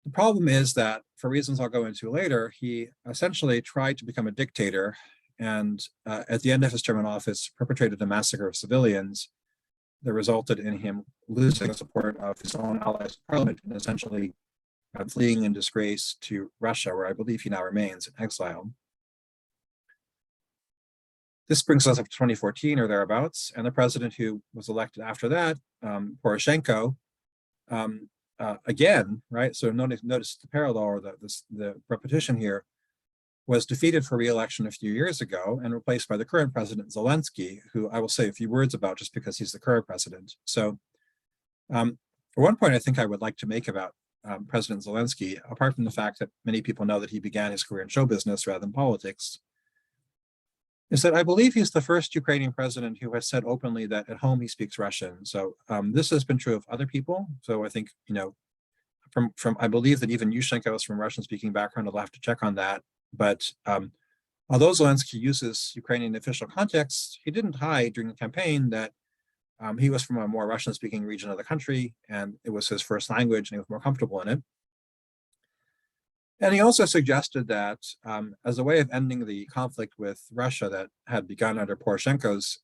[SPEAKER 2] The problem is that, for reasons I'll go into later, he essentially tried to become a dictator, and at the end of his term in office, perpetrated a massacre of civilians that resulted in him losing the support of his own allies in parliament and essentially fleeing in disgrace to Russia, where I believe he now remains in exile. This brings us up to 2014 or thereabouts, and the president who was elected after that, Poroshenko, again, right? So notice the parallel or the repetition here, was defeated for re-election a few years ago and replaced by the current president, Zelensky, who I will say a few words about just because he's the current president. So one point I think I would like to make about President Zelensky, apart from the fact that many people know that he began his career in show business rather than politics, is that I believe he's the first Ukrainian president who has said openly that at home he speaks Russian. So this has been true of other people. So I think, you know, from I believe that even Yushchenko is from Russian-speaking background. I'll have to check on that. But although Zelensky uses Ukrainian official contexts, he didn't hide during the campaign that he was from a more Russian-speaking region of the country, and it was his first language, and he was more comfortable in it. And he also suggested that as a way of ending the conflict with Russia that had begun under Poroshenko's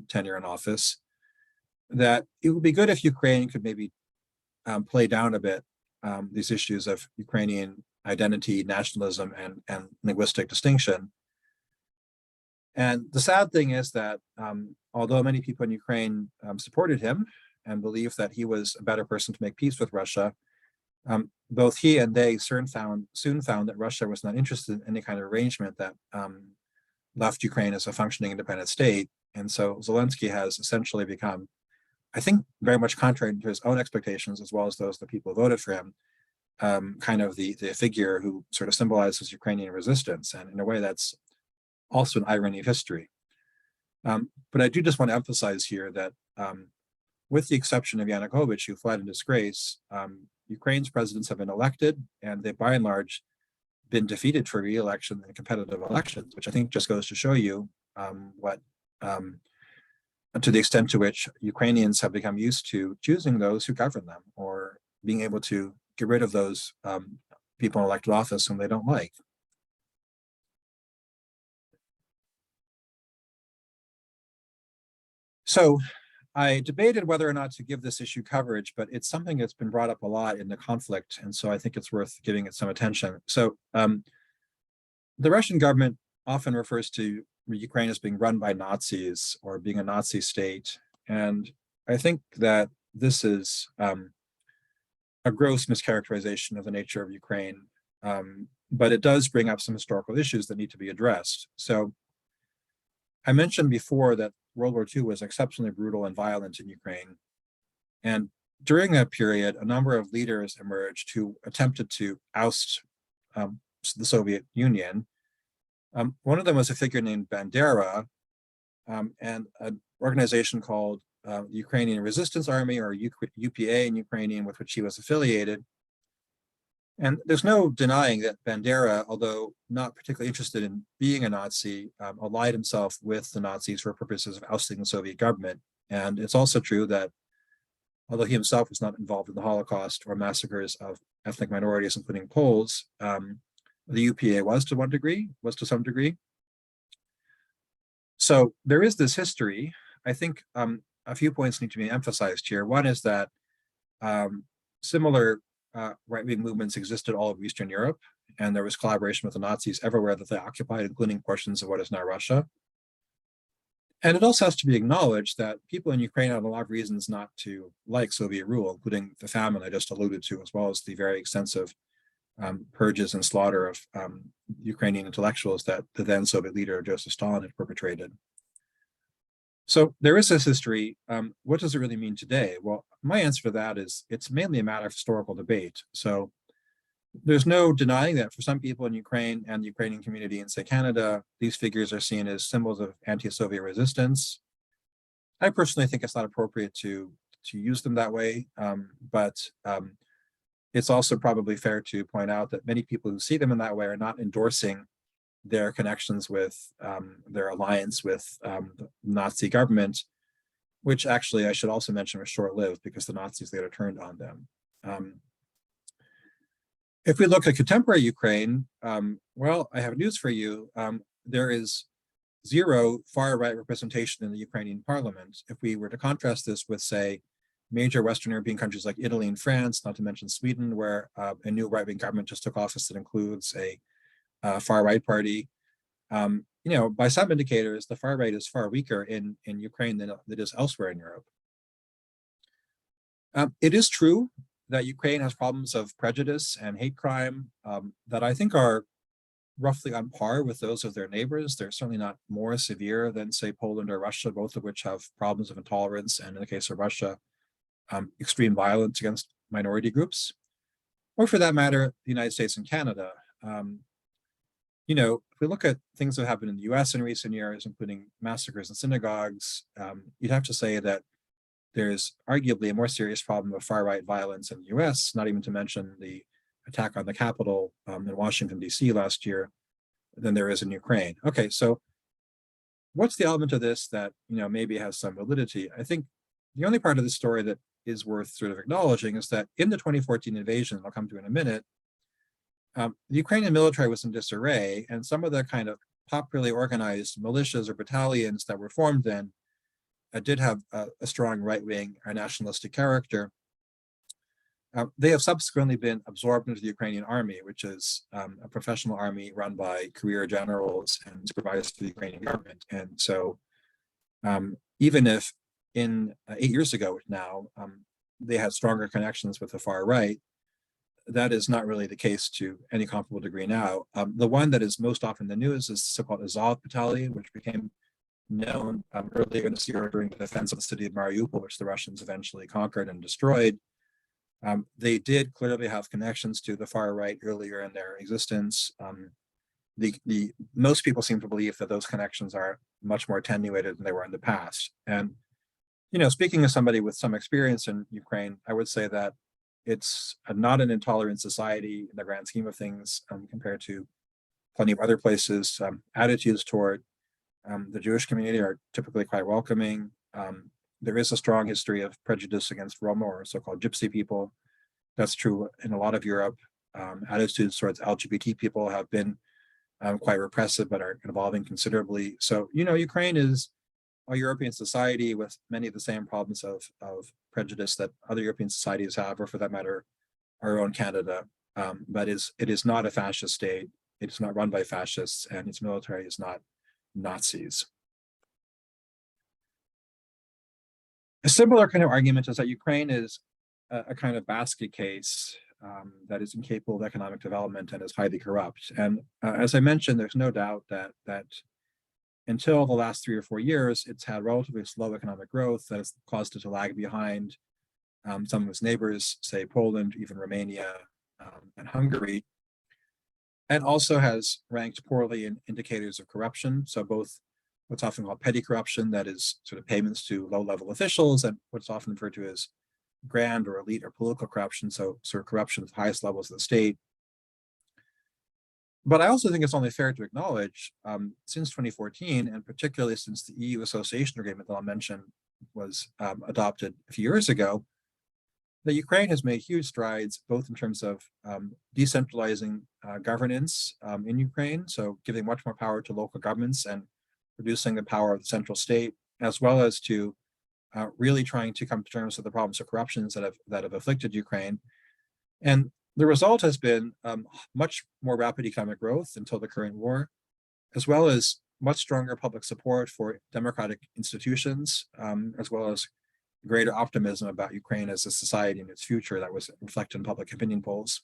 [SPEAKER 2] tenure in office, that it would be good if Ukraine could maybe play down a bit these issues of Ukrainian identity, nationalism, and linguistic distinction, And the sad thing is that although many people in Ukraine supported him and believed that he was a better person to make peace with Russia, both he and they soon found that Russia was not interested in any kind of arrangement that left Ukraine as a functioning independent state. And so Zelensky has essentially become, I think, very much contrary to his own expectations, as well as those of the people who voted for him, kind of the figure who sort of symbolizes Ukrainian resistance. And in a way, that's also an irony of history. But I do just want to emphasize here that with the exception of Yanukovych, who fled in disgrace, Ukraine's presidents have been elected, and they've by and large been defeated for re-election in competitive elections, which I think just goes to show you to the extent to which Ukrainians have become used to choosing those who govern them, or being able to get rid of those people in elected office whom they don't like. So I debated whether or not to give this issue coverage, but it's something that's been brought up a lot in the conflict, and so I think it's worth giving it some attention. So the Russian government often refers to Ukraine as being run by Nazis or being a Nazi state, and I think that this is a gross mischaracterization of the nature of Ukraine, but it does bring up some historical issues that need to be addressed. So I mentioned before that World War II was exceptionally brutal and violent in Ukraine. And during that period, a number of leaders emerged who attempted to oust the Soviet Union. One of them was a figure named Bandera, and an organization called the Ukrainian Resistance Army, or UPA in Ukrainian, with which he was affiliated. And there's no denying that Bandera, although not particularly interested in being a Nazi, allied himself with the Nazis for purposes of ousting the Soviet government. And it's also true that although he himself was not involved in the Holocaust or massacres of ethnic minorities, including Poles, the UPA was to some degree. So there is this history. I think a few points need to be emphasized here. One is that similar right-wing movements existed all over Eastern Europe, and there was collaboration with the Nazis everywhere that they occupied, including portions of what is now Russia. And it also has to be acknowledged that people in Ukraine had a lot of reasons not to like Soviet rule, including the famine I just alluded to, as well as the very extensive purges and slaughter of Ukrainian intellectuals that the then Soviet leader Joseph Stalin had perpetrated. So there is this history. What does it really mean today? Well, my answer to that is it's mainly a matter of historical debate. So there's no denying that for some people in Ukraine and the Ukrainian community in, say, Canada, these figures are seen as symbols of anti-Soviet resistance. I personally think it's not appropriate to use them that way, but it's also probably fair to point out that many people who see them in that way are not endorsing their connections with their alliance with the Nazi government, which actually I should also mention was short-lived because the Nazis later turned on them. If we look at contemporary Ukraine, well, I have news for you. There is zero far-right representation in the Ukrainian parliament. If we were to contrast this with, say, major Western European countries like Italy and France, not to mention Sweden, where a new right-wing government just took office that includes a far-right party. By some indicators, the far right is far weaker in Ukraine than it is elsewhere in Europe. It is true that Ukraine has problems of prejudice and hate crime that I think are roughly on par with those of their neighbors. They're certainly not more severe than, say, Poland or Russia, both of which have problems of intolerance, and in the case of Russia, extreme violence against minority groups, or for that matter, the United States and Canada. If we look at things that happened in the US in recent years, including massacres in synagogues, you'd have to say that there's arguably a more serious problem of far-right violence in the US, not even to mention the attack on the Capitol in Washington, D.C. last year, than there is in Ukraine. Okay, so what's the element of this that maybe has some validity? I think the only part of the story that is worth sort of acknowledging is that in the 2014 invasion, I'll come to in a minute, the Ukrainian military was in disarray, and some of the kind of popularly organized militias or battalions that were formed then did have a strong right-wing or nationalistic character. They have subsequently been absorbed into the Ukrainian army, which is a professional army run by career generals and supervised by the Ukrainian government. And so even if in 8 years ago now, they had stronger connections with the far right, that is not really the case to any comparable degree now. The one that is most often in the news is the so-called Azov Battalion, which became known earlier this year during the defense of the city of Mariupol, which the Russians eventually conquered and destroyed. They did clearly have connections to the far right earlier in their existence. Most people seem to believe that those connections are much more attenuated than they were in the past. And speaking as somebody with some experience in Ukraine, I would say that it's not an intolerant society in the grand scheme of things compared to plenty of other places. Attitudes toward the Jewish community are typically quite welcoming. There is a strong history of prejudice against Roma or so-called gypsy people. That's true in a lot of Europe. Attitudes towards LGBT people have been quite repressive, but are evolving considerably. So, Ukraine is a European society with many of the same problems of prejudice that other European societies have, or for that matter, our own Canada. But it is not a fascist state. It is not run by fascists, and its military is not Nazis. A similar kind of argument is that Ukraine is a kind of basket case that is incapable of economic development and is highly corrupt. And as I mentioned, there's no doubt that until the last 3 or 4 years, it's had relatively slow economic growth that has caused it to lag behind some of its neighbors, say Poland, even Romania, and Hungary, and also has ranked poorly in indicators of corruption. So both what's often called petty corruption, that is sort of payments to low-level officials, and what's often referred to as grand or elite or political corruption, so sort of corruption at the highest levels of the state. But I also think it's only fair to acknowledge, since 2014, and particularly since the EU association agreement that I'll mention was adopted a few years ago, that Ukraine has made huge strides, both in terms of decentralizing governance in Ukraine, so giving much more power to local governments and reducing the power of the central state, as well as to really trying to come to terms with the problems of corruption that have afflicted Ukraine. And the result has been much more rapid economic growth until the current war, as well as much stronger public support for democratic institutions, as well as greater optimism about Ukraine as a society and its future that was reflected in public opinion polls.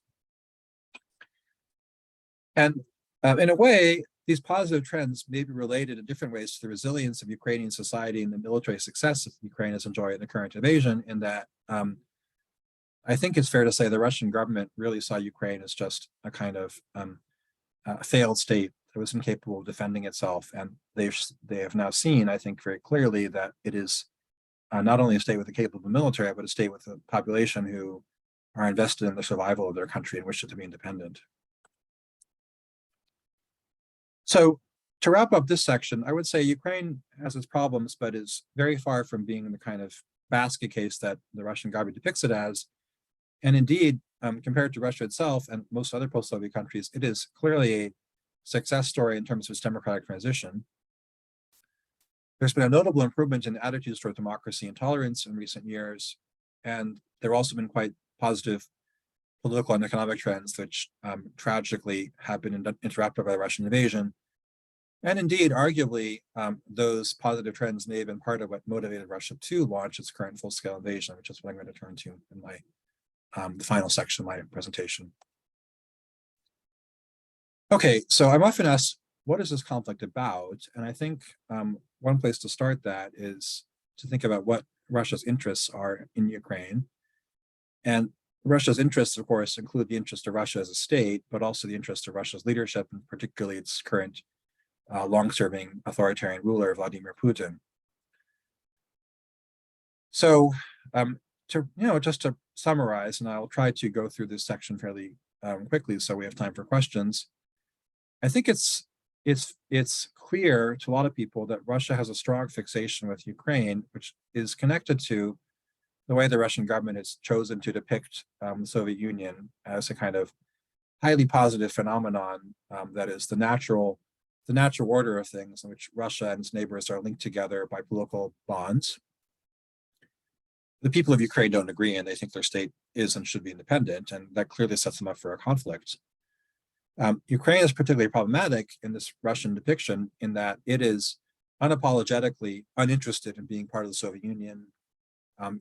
[SPEAKER 2] And in a way, these positive trends may be related in different ways to the resilience of Ukrainian society and the military success that Ukraine has enjoyed in the current invasion, in that I think it's fair to say the Russian government really saw Ukraine as just a kind of failed state that was incapable of defending itself. And they have now seen, I think, very clearly that it is not only a state with a capable military, but a state with a population who are invested in the survival of their country and wish it to be independent. So to wrap up this section, I would say Ukraine has its problems, but is very far from being the kind of basket case that the Russian government depicts it as. And indeed, compared to Russia itself and most other post-Soviet countries, it is clearly a success story in terms of its democratic transition. There's been a notable improvement in attitudes toward democracy and tolerance in recent years, and there have also been quite positive political and economic trends, which tragically have been interrupted by the Russian invasion. And indeed, arguably, those positive trends may have been part of what motivated Russia to launch its current full-scale invasion, which is what I'm going to turn to in my the final section of my presentation. Okay, so I'm often asked, what is this conflict about? And I think one place to start that is to think about what Russia's interests are in Ukraine. And Russia's interests, of course, include the interest of Russia as a state, but also the interest of Russia's leadership, and particularly its current long-serving authoritarian ruler, Vladimir Putin. So just to summarize, and I'll try to go through this section fairly quickly so we have time for questions. I think it's clear to a lot of people that Russia has a strong fixation with Ukraine, which is connected to the way the Russian government has chosen to depict the Soviet Union as a kind of highly positive phenomenon that is the natural order of things, in which Russia and its neighbors are linked together by political bonds. the people of Ukraine don't agree, and they think their state is and should be independent, and that clearly sets them up for a conflict. Ukraine is particularly problematic in this Russian depiction in that it is unapologetically uninterested in being part of the Soviet Union.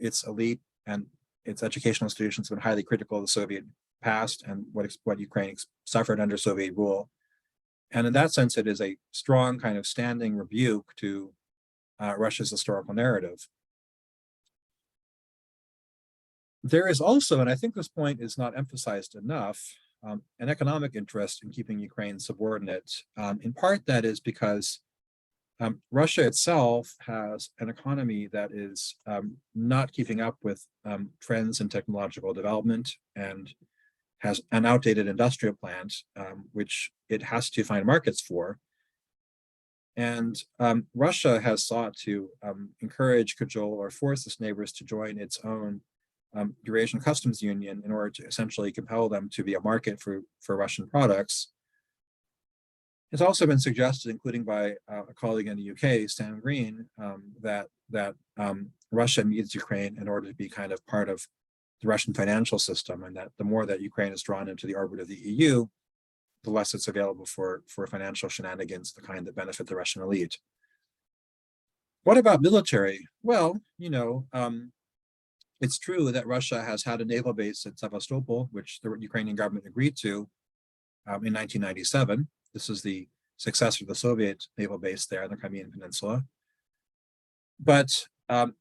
[SPEAKER 2] Its elite and its educational institutions have been highly critical of the Soviet past and what Ukraine suffered under Soviet rule. And in that sense, it is a strong kind of standing rebuke to Russia's historical narrative. There is also, and I think this point is not emphasized enough, an economic interest in keeping Ukraine subordinate. In part, that is because Russia itself has an economy that is not keeping up with trends in technological development and has an outdated industrial plant, which it has to find markets for. And Russia has sought to encourage, cajole, or force its neighbors to join its own Eurasian Customs Union in order to essentially compel them to be a market for Russian products. It's also been suggested, including by a colleague in the UK, Sam Green, that Russia needs Ukraine in order to be kind of part of the Russian financial system, and that the more that Ukraine is drawn into the orbit of the EU, the less it's available for financial shenanigans, the kind that benefit the Russian elite. What about military? Well, it's true that Russia has had a naval base at Sevastopol, which the Ukrainian government agreed to in 1997. This is the successor of the Soviet naval base there on the Crimean Peninsula. But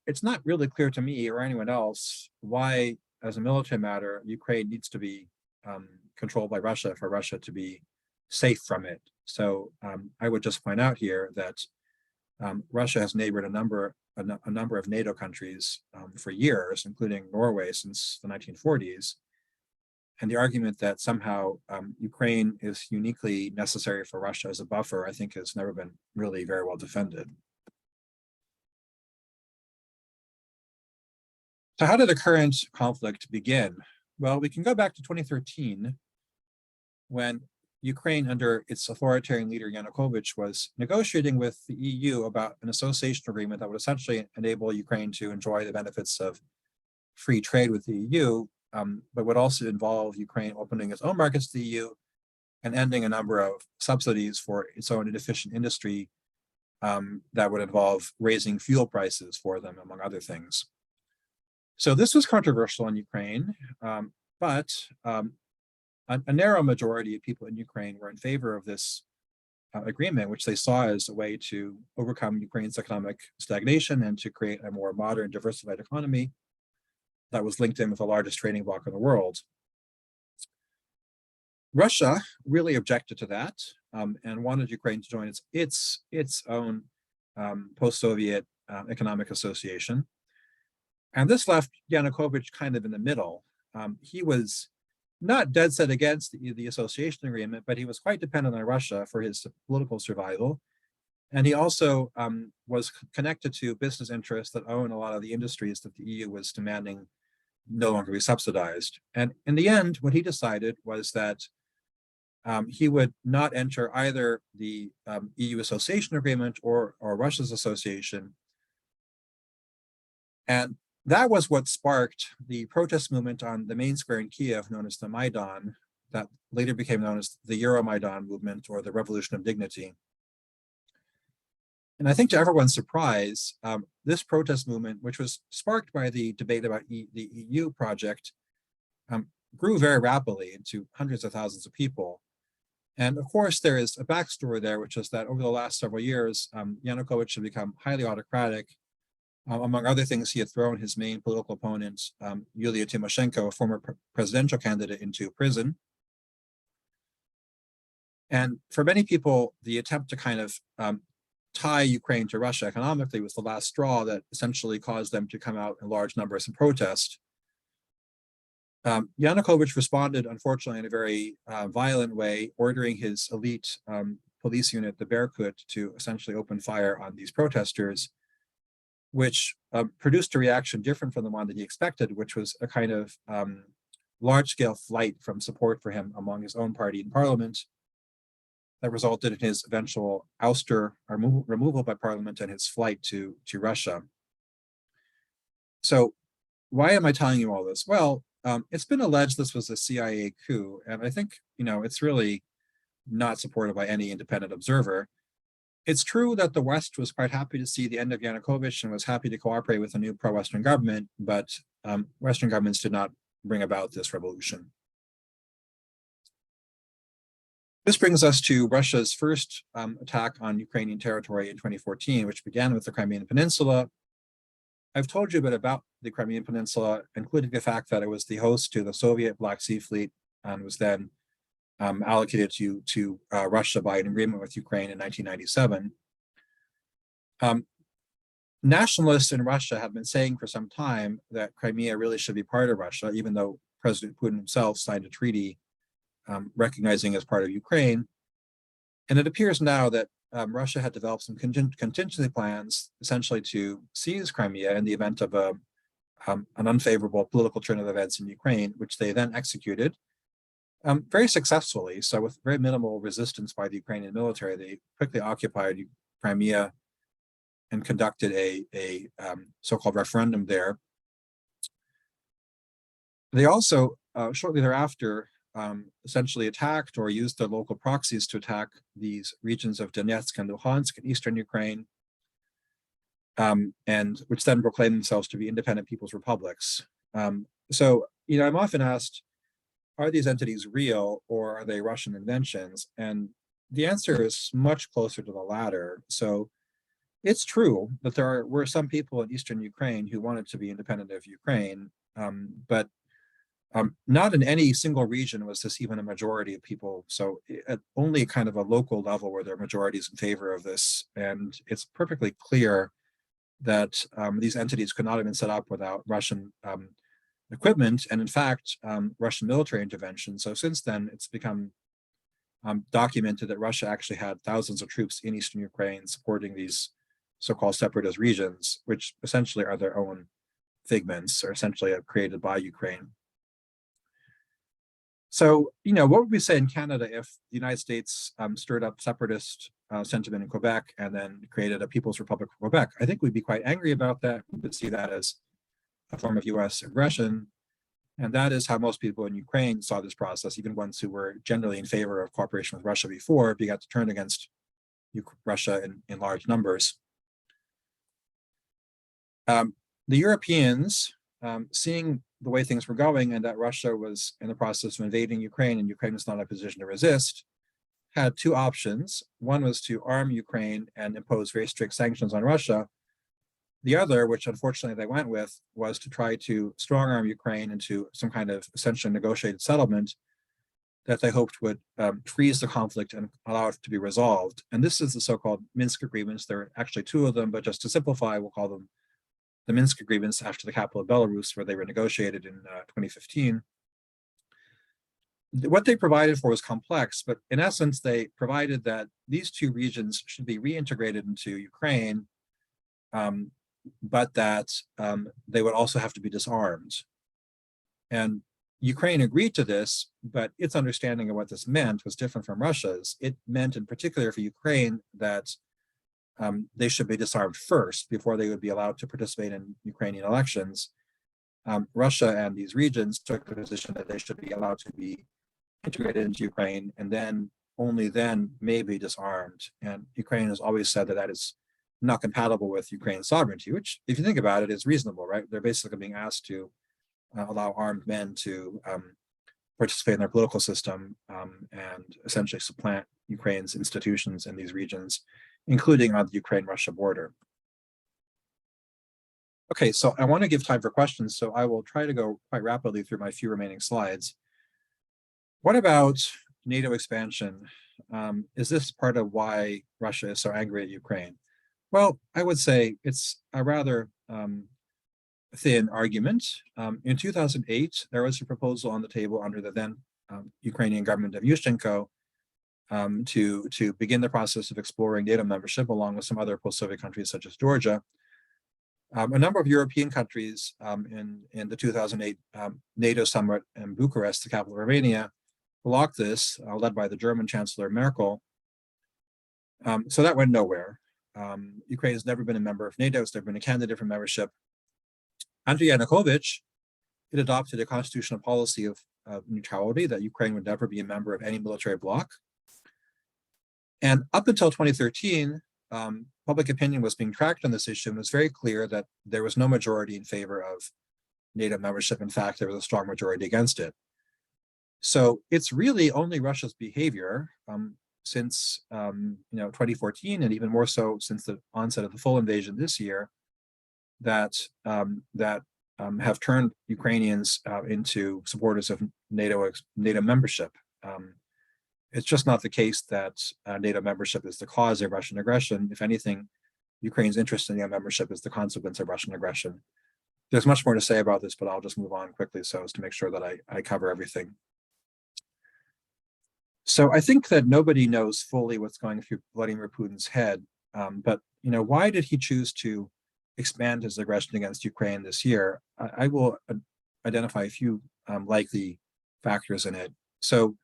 [SPEAKER 2] it's not really clear to me or anyone else why, as a military matter, Ukraine needs to be controlled by Russia for Russia to be safe from it. So I would just point out here that Russia has neighbored a number of NATO countries for years, including Norway since the 1940s. And the argument that somehow Ukraine is uniquely necessary for Russia as a buffer, I think, has never been really very well defended. So how did the current conflict begin? Well, we can go back to 2013, when Ukraine, under its authoritarian leader Yanukovych, was negotiating with the EU about an association agreement that would essentially enable Ukraine to enjoy the benefits of free trade with the EU, but would also involve Ukraine opening its own markets to the EU and ending a number of subsidies for its own inefficient industry that would involve raising fuel prices for them, among other things. So this was controversial in Ukraine, but a narrow majority of people in Ukraine were in favor of this agreement, which they saw as a way to overcome Ukraine's economic stagnation and to create a more modern, diversified economy that was linked in with the largest trading bloc in the world. Russia really objected to that and wanted Ukraine to join its own post-Soviet economic association. And this left Yanukovych kind of in the middle. He was not dead set against the association agreement, but he was quite dependent on Russia for his political survival. And he also was connected to business interests that own a lot of the industries that the EU was demanding no longer be subsidized. And in the end, what he decided was that he would not enter either the EU association agreement or Russia's association. And that was what sparked the protest movement on the main square in Kiev, known as the Maidan, that later became known as the Euromaidan movement or the Revolution of Dignity. And I think to everyone's surprise, this protest movement, which was sparked by the debate about the EU project, grew very rapidly into hundreds of thousands of people. And of course, there is a backstory there, which is that over the last several years, Yanukovych had become highly autocratic. Among other things, he had thrown his main political opponent, Yulia Tymoshenko, a former presidential candidate, into prison. And for many people, the attempt to kind of tie Ukraine to Russia economically was the last straw that essentially caused them to come out in large numbers and protest. Yanukovych responded, unfortunately, in a very violent way, ordering his elite police unit, the Berkut, to essentially open fire on these protesters, which produced a reaction different from the one that he expected, which was a kind of large-scale flight from support for him among his own party in parliament that resulted in his eventual ouster or removal by parliament and his flight to Russia. So why am I telling you all this? Well, it's been alleged this was a CIA coup, and I think, it's really not supported by any independent observer. It's true that the West was quite happy to see the end of Yanukovych and was happy to cooperate with a new pro-Western government, but Western governments did not bring about this revolution. This brings us to Russia's first attack on Ukrainian territory in 2014, which began with the Crimean Peninsula. I've told you a bit about the Crimean Peninsula, including the fact that it was the host to the Soviet Black Sea Fleet and was then allocated to Russia by an agreement with Ukraine in 1997. Nationalists in Russia have been saying for some time that Crimea really should be part of Russia, even though President Putin himself signed a treaty recognizing as part of Ukraine. And it appears now that Russia had developed some contingency plans, essentially to seize Crimea in the event of an unfavorable political turn of events in Ukraine, which they then executed very successfully. So with very minimal resistance by the Ukrainian military, they quickly occupied Crimea and conducted a so-called referendum there. They also, shortly thereafter, essentially attacked or used their local proxies to attack these regions of Donetsk and Luhansk in eastern Ukraine, and which then proclaimed themselves to be independent people's republics. So, I'm often asked, are these entities real or are they Russian inventions? And the answer is much closer to the latter. So it's true that there were some people in eastern Ukraine who wanted to be independent of Ukraine, but not in any single region was this even a majority of people. So at only kind of a local level were there majorities in favor of this. And it's perfectly clear that these entities could not have been set up without Russian equipment, and in fact, Russian military intervention. So since then, it's become documented that Russia actually had thousands of troops in eastern Ukraine supporting these so-called separatist regions, which essentially are their own figments, or essentially created by Ukraine. So, what would we say in Canada if the United States stirred up separatist sentiment in Quebec and then created a People's Republic of Quebec? I think we'd be quite angry about that. We would see that as a form of US aggression. And that is how most people in Ukraine saw this process. Even ones who were generally in favor of cooperation with Russia before began to turn against Russia in large numbers. The Europeans, seeing the way things were going and that Russia was in the process of invading Ukraine and Ukraine was not in a position to resist, had two options. One was to arm Ukraine and impose very strict sanctions on Russia. The other, which unfortunately they went with, was to try to strong arm Ukraine into some kind of essentially negotiated settlement that they hoped would freeze the conflict and allow it to be resolved. And this is the so-called Minsk agreements. There are actually two of them, but just to simplify, we'll call them the Minsk agreements after the capital of Belarus, where they were negotiated in 2015. What they provided for was complex, but in essence, they provided that these two regions should be reintegrated into Ukraine, but that they would also have to be disarmed. And Ukraine agreed to this, but its understanding of what this meant was different from Russia's. It meant in particular for Ukraine that they should be disarmed first before they would be allowed to participate in Ukrainian elections. Russia and these regions took the position that they should be allowed to be integrated into Ukraine and then only then may be disarmed. And Ukraine has always said that that is not compatible with Ukraine's sovereignty, which, if you think about it, is reasonable, right? They're basically being asked to allow armed men to participate in their political system and essentially supplant Ukraine's institutions in these regions, including on the Ukraine-Russia border. Okay, so I want to give time for questions, so I will try to go quite rapidly through my few remaining slides. What about NATO expansion? Is this part of why Russia is so angry at Ukraine? Well, I would say it's a rather thin argument. In 2008, there was a proposal on the table under the then Ukrainian government of Yushchenko to begin the process of exploring NATO membership along with some other post-Soviet countries such as Georgia. A number of European countries in the 2008 NATO summit in Bucharest, the capital of Romania, blocked this, led by the German Chancellor Merkel. So that went nowhere. Ukraine has never been a member of NATO. It's never been a candidate for membership. under Yanukovych, it adopted a constitutional policy of neutrality, that Ukraine would never be a member of any military bloc. And up until 2013, public opinion was being tracked on this issue, and it was very clear that there was no majority in favor of NATO membership. In fact, there was a strong majority against it. So it's really only Russia's behavior since 2014, and even more so since the onset of the full invasion this year, that have turned Ukrainians into supporters of NATO membership. It's just not the case that NATO membership is the cause of Russian aggression. If anything, Ukraine's interest in NATO membership is the consequence of Russian aggression. There's much more to say about this, but I'll just move on quickly so as to make sure that I cover everything. So I think that nobody knows fully what's going through Vladimir Putin's head, but why did he choose to expand his aggression against Ukraine this year? I will identify a few likely factors in it. So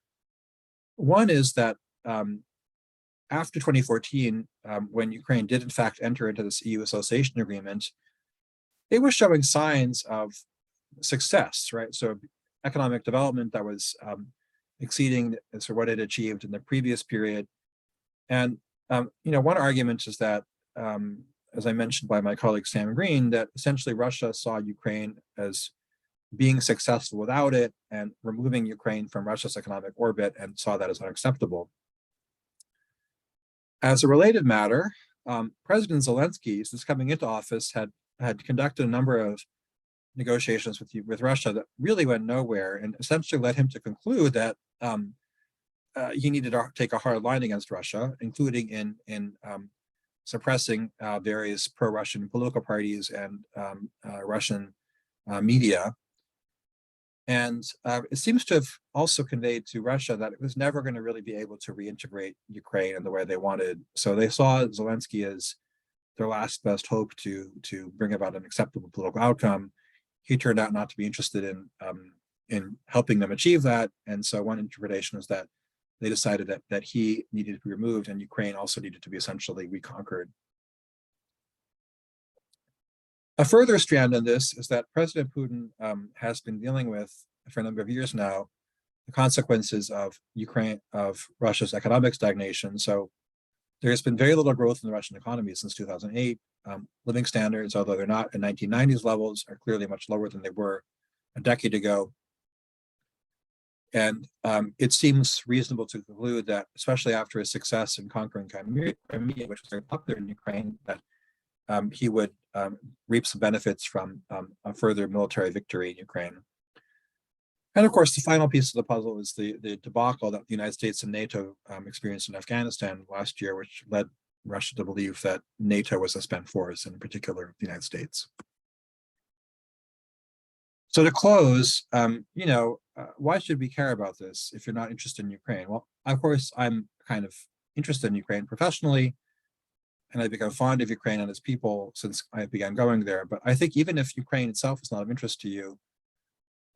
[SPEAKER 2] one is that after 2014, when Ukraine did in fact enter into this EU association agreement, it was showing signs of success, right? So economic development that was exceeding what it achieved in the previous period. And one argument is that, as I mentioned by my colleague Sam Green, that essentially Russia saw Ukraine as being successful without it and removing Ukraine from Russia's economic orbit, and saw that as unacceptable. As a related matter, President Zelensky, since coming into office, had conducted a number of negotiations with Russia that really went nowhere, and essentially led him to conclude that he needed to take a hard line against Russia, including in suppressing various pro-Russian political parties and Russian media. And it seems to have also conveyed to Russia that it was never going to really be able to reintegrate Ukraine in the way they wanted. So they saw Zelensky as their last best hope to bring about an acceptable political outcome. He turned out not to be interested in helping them achieve that. And so one interpretation is that they decided that he needed to be removed, and Ukraine also needed to be essentially reconquered. A further strand in this is that President Putin has been dealing with, for a number of years now, the consequences of Russia's economic stagnation. So there has been very little growth in the Russian economy since 2008. Living standards, although they're not at 1990s levels, are clearly much lower than they were a decade ago. And it seems reasonable to conclude that, especially after his success in conquering Crimea, which was very popular in Ukraine, that he would reap some benefits from a further military victory in Ukraine. And of course, the final piece of the puzzle is the debacle that the United States and NATO experienced in Afghanistan last year, which led Russia to believe that NATO was a spent force, in particular the United States. So to close, why should we care about this if you're not interested in Ukraine? Well, of course, I'm kind of interested in Ukraine professionally, and I've become fond of Ukraine and its people since I began going there. But I think even if Ukraine itself is not of interest to you,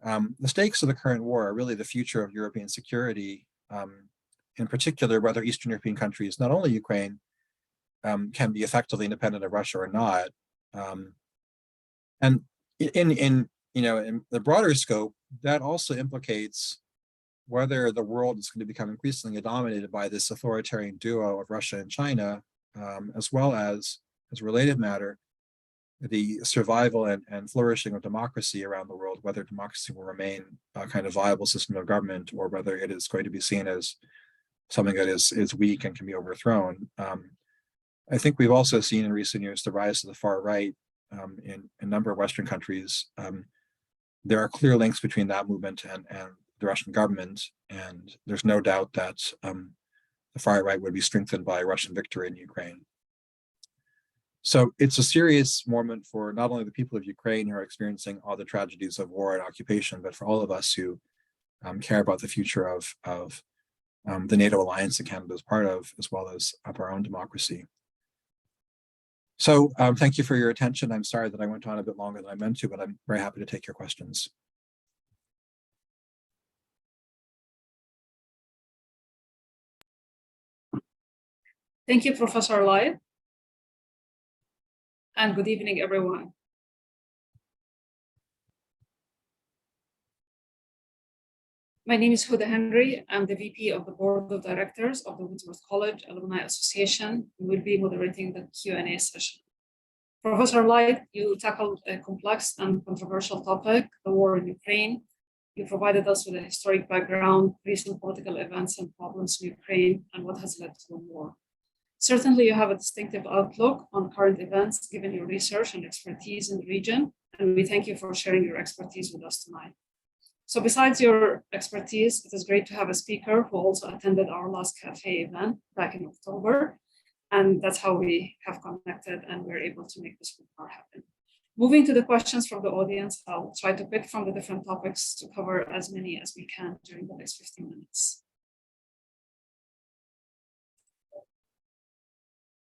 [SPEAKER 2] the stakes of the current war are really the future of European security, in particular, whether Eastern European countries, not only Ukraine, can be effectively independent of Russia or not. And in the broader scope, that also implicates whether the world is going to become increasingly dominated by this authoritarian duo of Russia and China, as well as a related matter, the survival and flourishing of democracy around the world, whether democracy will remain a kind of viable system of government, or whether it is going to be seen as something that is weak and can be overthrown. I think we've also seen in recent years the rise of the far right in a number of Western countries. There are clear links between that movement and the Russian government, and there's no doubt that the far right would be strengthened by Russian victory in Ukraine. So it's a serious moment for not only the people of Ukraine who are experiencing all the tragedies of war and occupation, but for all of us who care about the future of the NATO alliance that Canada is part of, as well as of our own democracy. So thank you for your attention. I'm sorry that I went on a bit longer than I meant to, but I'm very happy to take your questions.
[SPEAKER 3] Thank you, Professor Lai. And good evening, everyone. My name is Huda Henry. I'm the VP of the Board of Directors of the Woodsworth College Alumni Association. We will be moderating the Q&A session. Professor Light, you tackled a complex and controversial topic, the war in Ukraine. You provided us with a historic background, recent political events and problems in Ukraine, and what has led to the war. Certainly, you have a distinctive outlook on current events, given your research and expertise in the region, and we thank you for sharing your expertise with us tonight. So besides your expertise, it is great to have a speaker who also attended our last cafe event back in October. And that's how we have connected and we're able to make this webinar happen. Moving to the questions from the audience, I'll try to pick from the different topics to cover as many as we can during the next 15 minutes.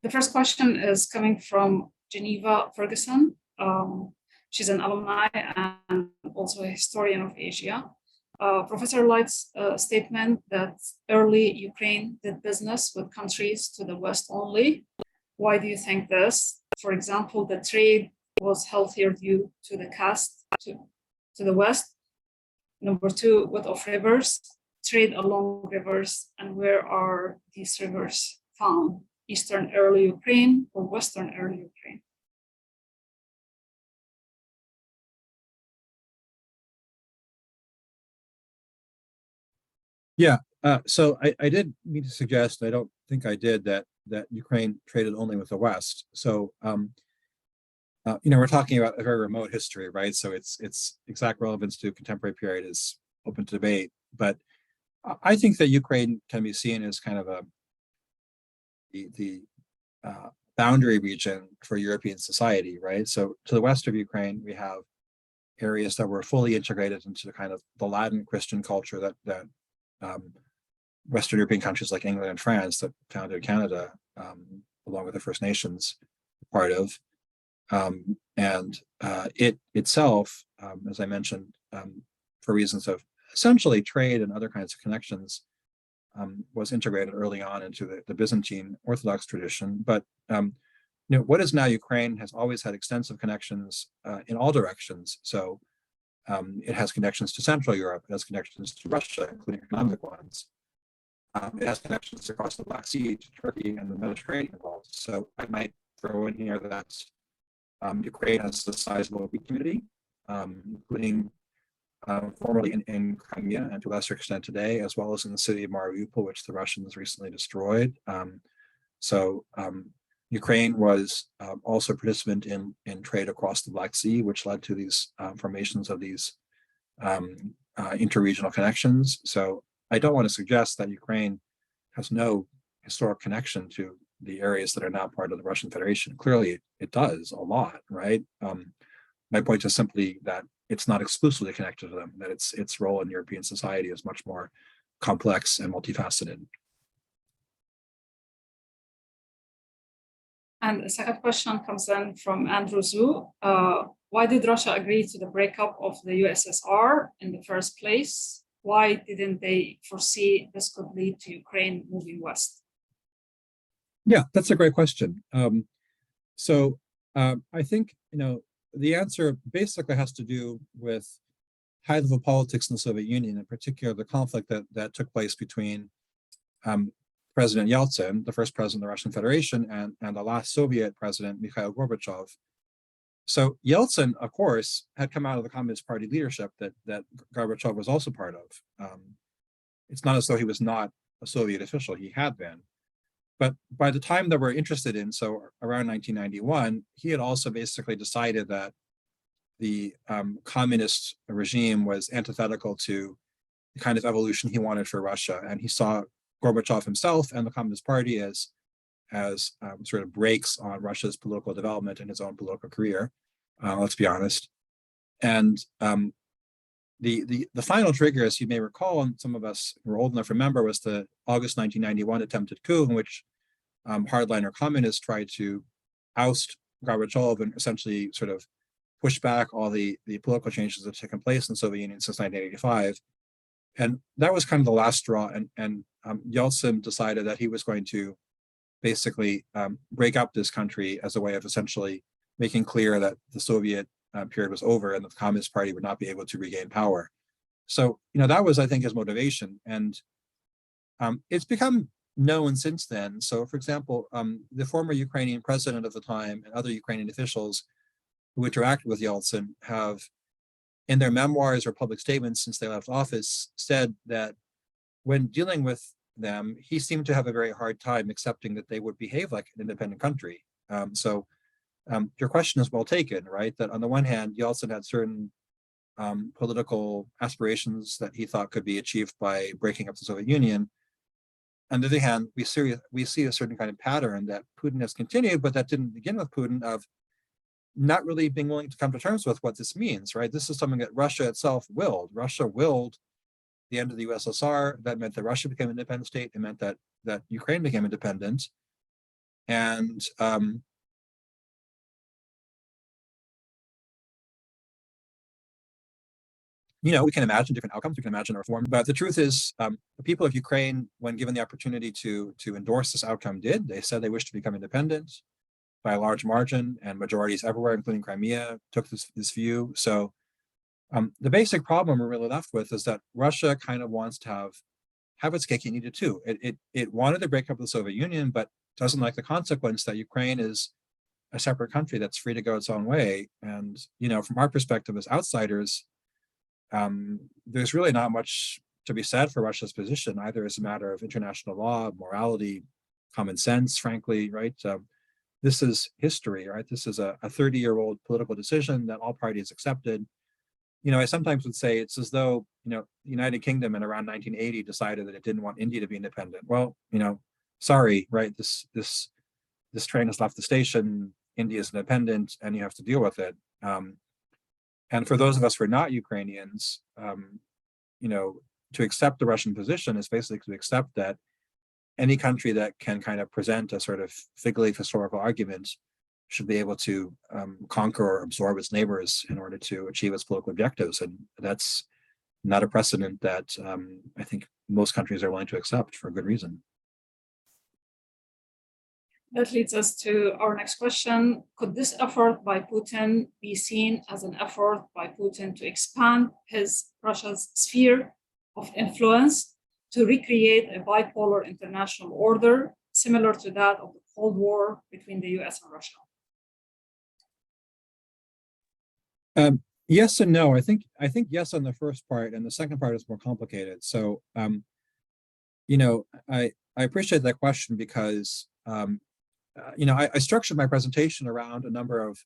[SPEAKER 3] The first question is coming from Geneva Ferguson. She's an alumni and also a historian of Asia. Professor Light's statement that early Ukraine did business with countries to the West only. Why do you think this? For example, the trade was healthier due to the caste to the West. Number two, what of rivers? Trade along rivers, and where are these rivers found? Eastern early Ukraine or Western early Ukraine?
[SPEAKER 2] Yeah, so I did mean to suggest, I don't think I did, that Ukraine traded only with the West. So, we're talking about a very remote history, right? So its exact relevance to contemporary period is open to debate. But I think that Ukraine can be seen as kind of the boundary region for European society, right? So to the west of Ukraine, we have areas that were fully integrated into the kind of the Latin Christian culture that Western European countries like England and France that founded Canada, along with the First Nations, part of. It itself, as I mentioned, for reasons of essentially trade and other kinds of connections, was integrated early on into the Byzantine Orthodox tradition. But what is now Ukraine has always had extensive connections in all directions. So it has connections to Central Europe, it has connections to Russia, including economic ones. It has connections across the Black Sea to Turkey and the Mediterranean involved. So I might throw in here that Ukraine has a sizable Greek community, including formerly in Crimea and to a lesser extent today, as well as in the city of Mariupol, which the Russians recently destroyed. Ukraine was also a participant in trade across the Black Sea, which led to these formations of these interregional connections. So I don't want to suggest that Ukraine has no historic connection to the areas that are now part of the Russian Federation. Clearly, it does a lot, right? My point is simply that it's not exclusively connected to them, that its role in European society is much more complex and multifaceted.
[SPEAKER 3] And the second question comes in from Andrew Zhu. Why did Russia agree to the breakup of the USSR in the first place? Why didn't they foresee this could lead to Ukraine moving west?
[SPEAKER 2] Yeah, that's a great question. I think, the answer basically has to do with high-level politics in the Soviet Union, in particular the conflict that took place between President Yeltsin, the first president of the Russian Federation, and the last Soviet president, Mikhail Gorbachev. So Yeltsin, of course, had come out of the Communist Party leadership that Gorbachev was also part of. It's not as though he was not a Soviet official, he had been. But by the time that we're interested in, so around 1991, he had also basically decided that the communist regime was antithetical to the kind of evolution he wanted for Russia. And he saw Gorbachev himself and the Communist Party as sort of brakes on Russia's political development and his own political career, let's be honest. And the final trigger, as you may recall, and some of us who are old enough remember, was the August 1991 attempted coup in which hardliner communists tried to oust Gorbachev and essentially sort of push back all the political changes that had taken place in the Soviet Union since 1985. And that was kind of the last straw. And Yeltsin decided that he was going to basically break up this country as a way of essentially making clear that the Soviet period was over and the Communist Party would not be able to regain power. So, that was, I think, his motivation. And it's become known since then. So, for example, the former Ukrainian president of the time and other Ukrainian officials who interacted with Yeltsin have, in their memoirs or public statements since they left office, said that when dealing with them, he seemed to have a very hard time accepting that they would behave like an independent country. So your question is well taken, right? That on the one hand, Yeltsin had certain political aspirations that he thought could be achieved by breaking up the Soviet Union. On the other hand, we see a certain kind of pattern that Putin has continued, but that didn't begin with Putin, of not really being willing to come to terms with what this means, right? This is something that Russia itself willed. Russia willed the end of the USSR. That meant that Russia became an independent state. It meant that Ukraine became independent. And we can imagine different outcomes. We can imagine a reform. But the truth is, the people of Ukraine, when given the opportunity to endorse this outcome, did. They said they wished to become independent by a large margin, and majorities everywhere, including Crimea, took this view. So the basic problem we're really left with is that Russia kind of wants to have its cake and eat it too. It wanted to break up the Soviet Union, but doesn't like the consequence that Ukraine is a separate country that's free to go its own way. And from our perspective as outsiders, there's really not much to be said for Russia's position, either as a matter of international law, morality, common sense, frankly, right? This is history, right? This is a 30-year-old political decision that all parties accepted. I sometimes would say it's as though, the United Kingdom in around 1980 decided that it didn't want India to be independent. Well, sorry, right? This train has left the station. India is independent, and you have to deal with it. And for those of us who are not Ukrainians, to accept the Russian position is basically to accept that any country that can kind of present a sort of fig leaf historical argument should be able to conquer or absorb its neighbors in order to achieve its political objectives. And that's not a precedent that I think most countries are willing to accept for a good reason.
[SPEAKER 3] That leads us to our next question. Could this effort by Putin be seen as an effort by Putin to expand Russia's sphere of influence to recreate a bipolar international order similar to that of the Cold War between the US and Russia?
[SPEAKER 2] Yes and no. I think yes on the first part, and the second part is more complicated. So, I appreciate that question because, I structured my presentation around a number of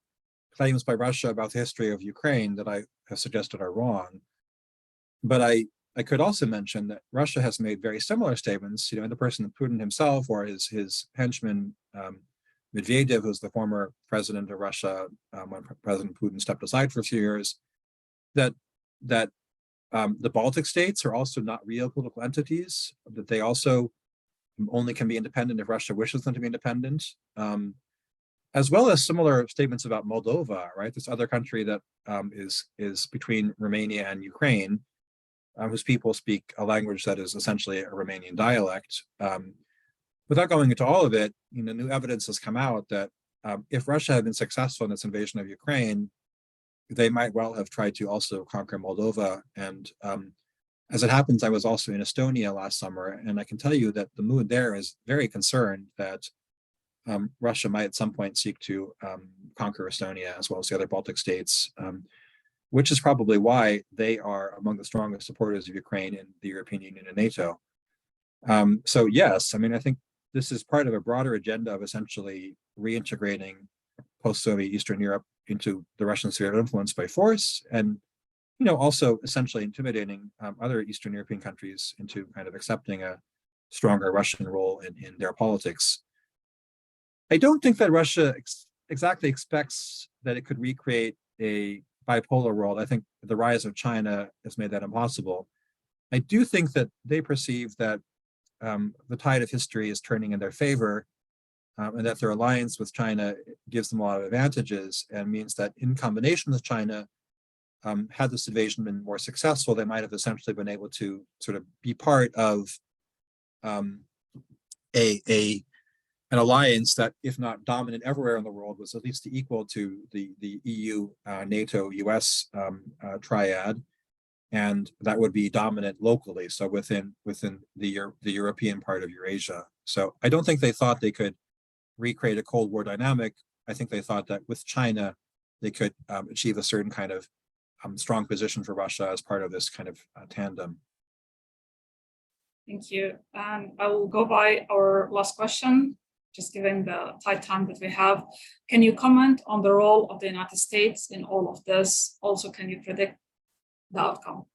[SPEAKER 2] claims by Russia about the history of Ukraine that I have suggested are wrong. But I could also mention that Russia has made very similar statements, in the person of Putin himself or his henchman, Medvedev, who's the former president of Russia, when President Putin stepped aside for a few years, that the Baltic states are also not real political entities, that they also only can be independent if Russia wishes them to be independent, as well as similar statements about Moldova, right? This other country that is between Romania and Ukraine, whose people speak a language that is essentially a Romanian dialect. Without going into all of it, new evidence has come out that if Russia had been successful in its invasion of Ukraine, they might well have tried to also conquer Moldova. And as it happens, I was also in Estonia last summer, and I can tell you that the mood there is very concerned that Russia might at some point seek to conquer Estonia as well as the other Baltic states, which is probably why they are among the strongest supporters of Ukraine in the European Union and NATO. So yes, I think this is part of a broader agenda of essentially reintegrating post-Soviet Eastern Europe into the Russian sphere of influence by force, and also essentially intimidating other Eastern European countries into kind of accepting a stronger Russian role in their politics. I don't think that Russia exactly expects that it could recreate a bipolar world. I think the rise of China has made that impossible. I do think that they perceive that the tide of history is turning in their favor, and that their alliance with China gives them a lot of advantages, and means that in combination with China, had this invasion been more successful, they might have essentially been able to sort of be part of an alliance that, if not dominant everywhere in the world, was at least equal to the EU, NATO, US triad. and that would be dominant locally, so within the European part of Eurasia. So I don't think they thought they could recreate a Cold War dynamic. I think they thought that with China, they could achieve a certain kind of strong position for Russia as part of this kind of tandem.
[SPEAKER 3] Thank you. And I will go by our last question, just given the tight time that we have. Can you comment on the role of the United States in all of this? Also, can you predict the outcome?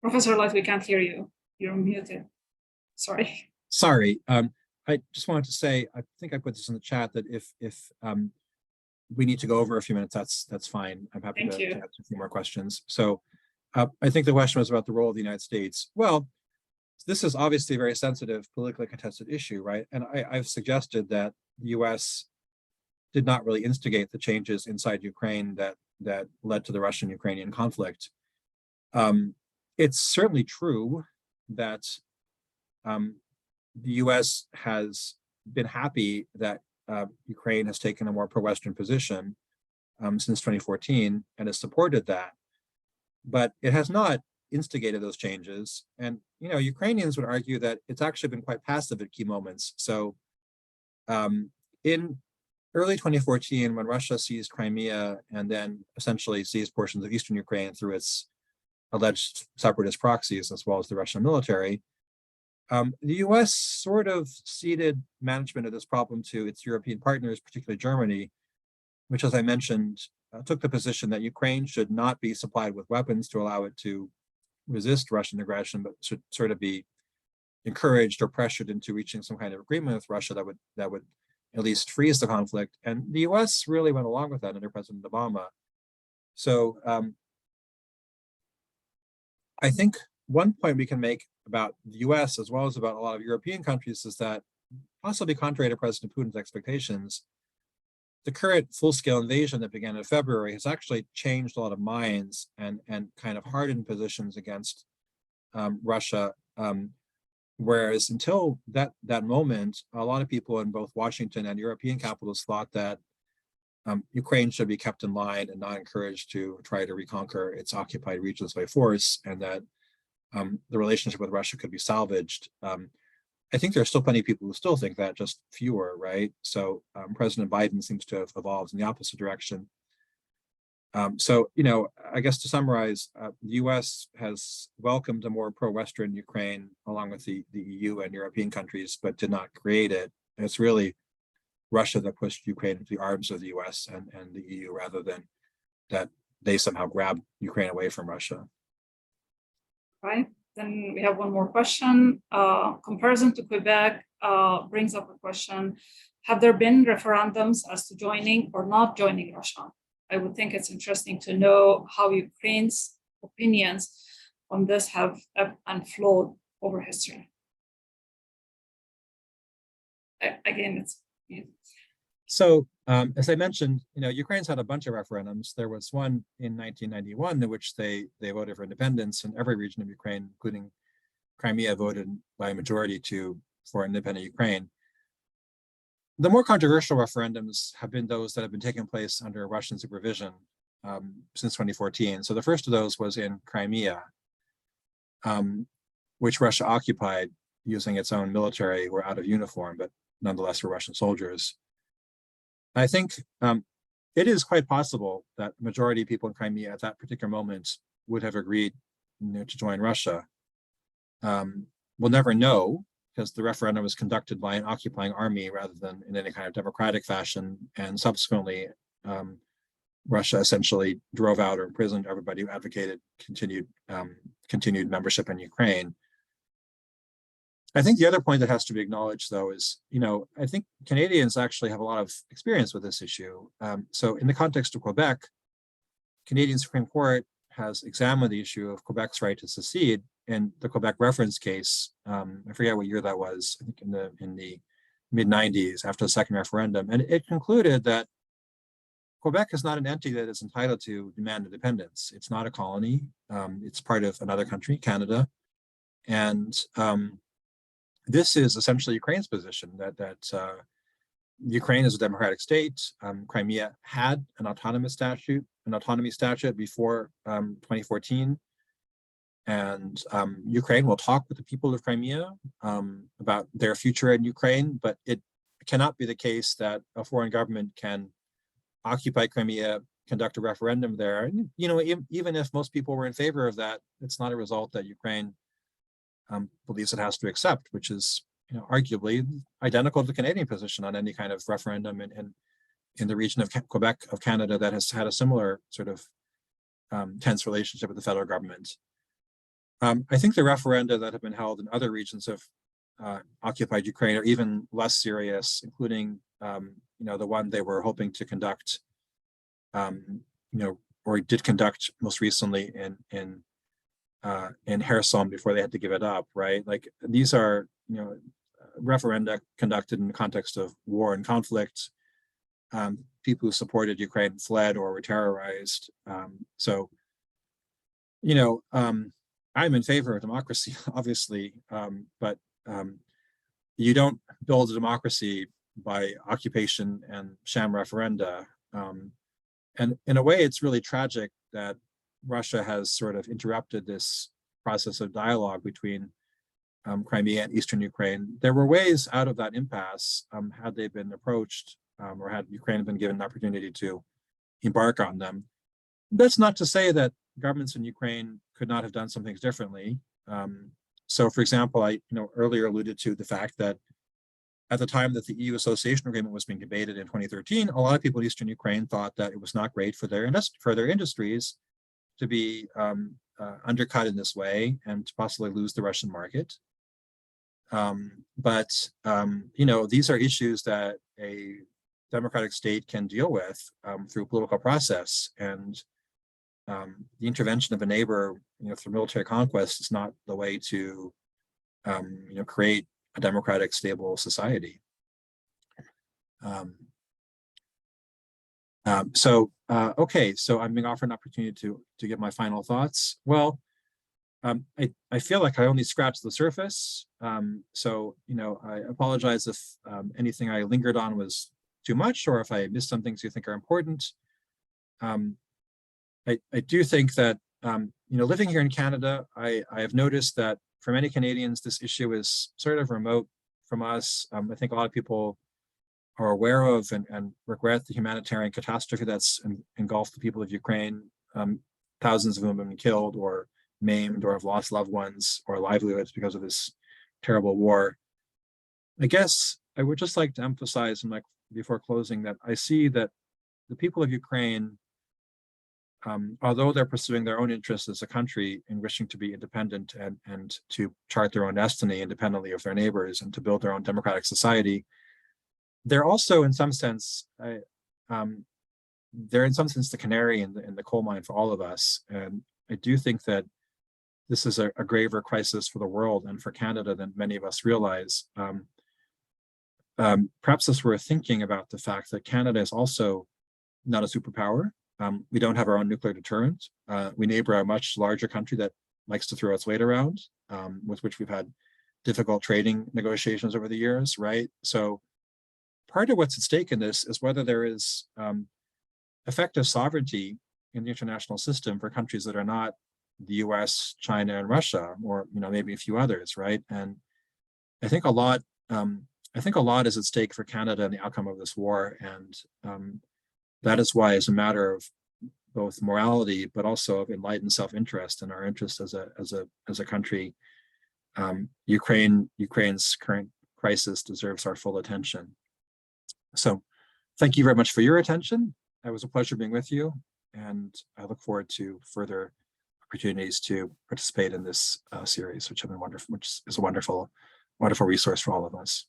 [SPEAKER 3] Professor Light, we can't hear you. You're muted. Sorry.
[SPEAKER 2] Sorry. I just wanted to say, I think I put this in the chat, that if we need to go over a few minutes, that's fine. I'm happy to answer a few more questions. So I think the question was about the role of the United States. Well, this is obviously a very sensitive, politically contested issue, right? And I've suggested that the US did not really instigate the changes inside Ukraine that led to the Russian-Ukrainian conflict. It's certainly true that the US has been happy that Ukraine has taken a more pro-Western position since 2014 and has supported that, but it has not instigated those changes. And Ukrainians would argue that it's actually been quite passive at key moments. So in early 2014, when Russia seized Crimea and then essentially seized portions of eastern Ukraine through its alleged separatist proxies, as well as the Russian military, the US sort of ceded management of this problem to its European partners, particularly Germany, which, as I mentioned, took the position that Ukraine should not be supplied with weapons to allow it to resist Russian aggression, but should sort of be encouraged or pressured into reaching some kind of agreement with Russia that would at least freeze the conflict. And the US really went along with that under President Obama. So I think one point we can make about the US, as well as about a lot of European countries, is that, possibly contrary to President Putin's expectations, the current full-scale invasion that began in February has actually changed a lot of minds and kind of hardened positions against Russia. Whereas until that moment, a lot of people in both Washington and European capitals thought that Ukraine should be kept in line and not encouraged to try to reconquer its occupied regions by force, and that the relationship with Russia could be salvaged. I think there are still plenty of people who still think that, just fewer, right? So President Biden seems to have evolved in the opposite direction. So, I guess to summarize, the US has welcomed a more pro-Western Ukraine along with the EU and European countries, but did not create it. And it's really Russia that pushed Ukraine into the arms of the US and the EU, rather than that they somehow grabbed Ukraine away from Russia.
[SPEAKER 3] Right. Then we have one more question. Comparison to Quebec brings up a question. Have there been referendums as to joining or not joining Russia? I would think it's interesting to know how Ukraine's opinions on this have ebbed and flowed over history. Again, it's...
[SPEAKER 2] So as I mentioned, Ukraine's had a bunch of referendums. There was one in 1991 in which they voted for independence, and every region of Ukraine, including Crimea, voted by a majority for independent Ukraine. The more controversial referendums have been those that have been taking place under Russian supervision since 2014. So the first of those was in Crimea, which Russia occupied using its own military, were out of uniform, but nonetheless were Russian soldiers. I think it is quite possible that the majority of people in Crimea at that particular moment would have agreed to join Russia. We'll never know, because the referendum was conducted by an occupying army rather than in any kind of democratic fashion. And subsequently, Russia essentially drove out or imprisoned everybody who advocated continued membership in Ukraine. I think the other point that has to be acknowledged, though, is, I think Canadians actually have a lot of experience with this issue. So in the context of Quebec, Canadian Supreme Court has examined the issue of Quebec's right to secede in the Quebec reference case. I forget what year that was, I think in the mid-90s, after the second referendum. And it concluded that Quebec is not an entity that is entitled to demand independence. It's not a colony. It's part of another country, Canada. And this is essentially Ukraine's position, that Ukraine is a democratic state. Crimea had an autonomy statute before 2014. And Ukraine will talk with the people of Crimea about their future in Ukraine, but it cannot be the case that a foreign government can occupy Crimea, conduct a referendum there. And, even if most people were in favor of that, it's not a result that Ukraine believes it has to accept, which is, arguably identical to the Canadian position on any kind of referendum in the region of Quebec of Canada that has had a similar sort of tense relationship with the federal government. I think the referenda that have been held in other regions of occupied Ukraine are even less serious, including, the one they were hoping to conduct, or did conduct most recently in Kherson before they had to give it up, right? Like these are, referenda conducted in the context of war and conflict. People who supported Ukraine fled or were terrorized. I'm in favor of democracy, obviously, but you don't build a democracy by occupation and sham referenda. And in a way, it's really tragic that Russia has sort of interrupted this process of dialogue between Crimea and Eastern Ukraine. There were ways out of that impasse had they been approached or had Ukraine been given an opportunity to embark on them. That's not to say that governments in Ukraine could not have done some things differently. So, for example, I earlier alluded to the fact that at the time that the EU association agreement was being debated in 2013, a lot of people in Eastern Ukraine thought that it was not great for their industries to be undercut in this way and to possibly lose the Russian market. But these are issues that a democratic state can deal with through a political process, and the intervention of a neighbor, through military conquest is not the way to, create a democratic, stable society. Okay, so I'm being offered an opportunity to give my final thoughts. Well, I feel like I only scratched the surface. I apologize if anything I lingered on was too much, or if I missed some things you think are important. I do think that, living here in Canada, I have noticed that for many Canadians, this issue is sort of remote from us. I think a lot of people are aware of and regret the humanitarian catastrophe that's engulfed the people of Ukraine. Thousands of them have been killed or maimed or have lost loved ones or livelihoods because of this terrible war. I guess I would just like to emphasize, before closing, that I see that the people of Ukraine, although they're pursuing their own interests as a country in wishing to be independent and to chart their own destiny independently of their neighbors and to build their own democratic society, they're also, in some sense, the canary in the coal mine for all of us. And I do think that this is a graver crisis for the world and for Canada than many of us realize. Perhaps it's worth thinking about the fact that Canada is also not a superpower. We don't have our own nuclear deterrent. We neighbor a much larger country that likes to throw its weight around, with which we've had difficult trading negotiations over the years, right? So part of what's at stake in this is whether there is effective sovereignty in the international system for countries that are not the US, China, and Russia, or maybe a few others, right? And I think a lot is at stake for Canada and the outcome of this war, and that is why, as a matter of both morality but also of enlightened self-interest and our interest as a country, Ukraine's current crisis deserves our full attention. So, thank you very much for your attention. It was a pleasure being with you, and I look forward to further opportunities to participate in this series, which is a wonderful resource for all of us.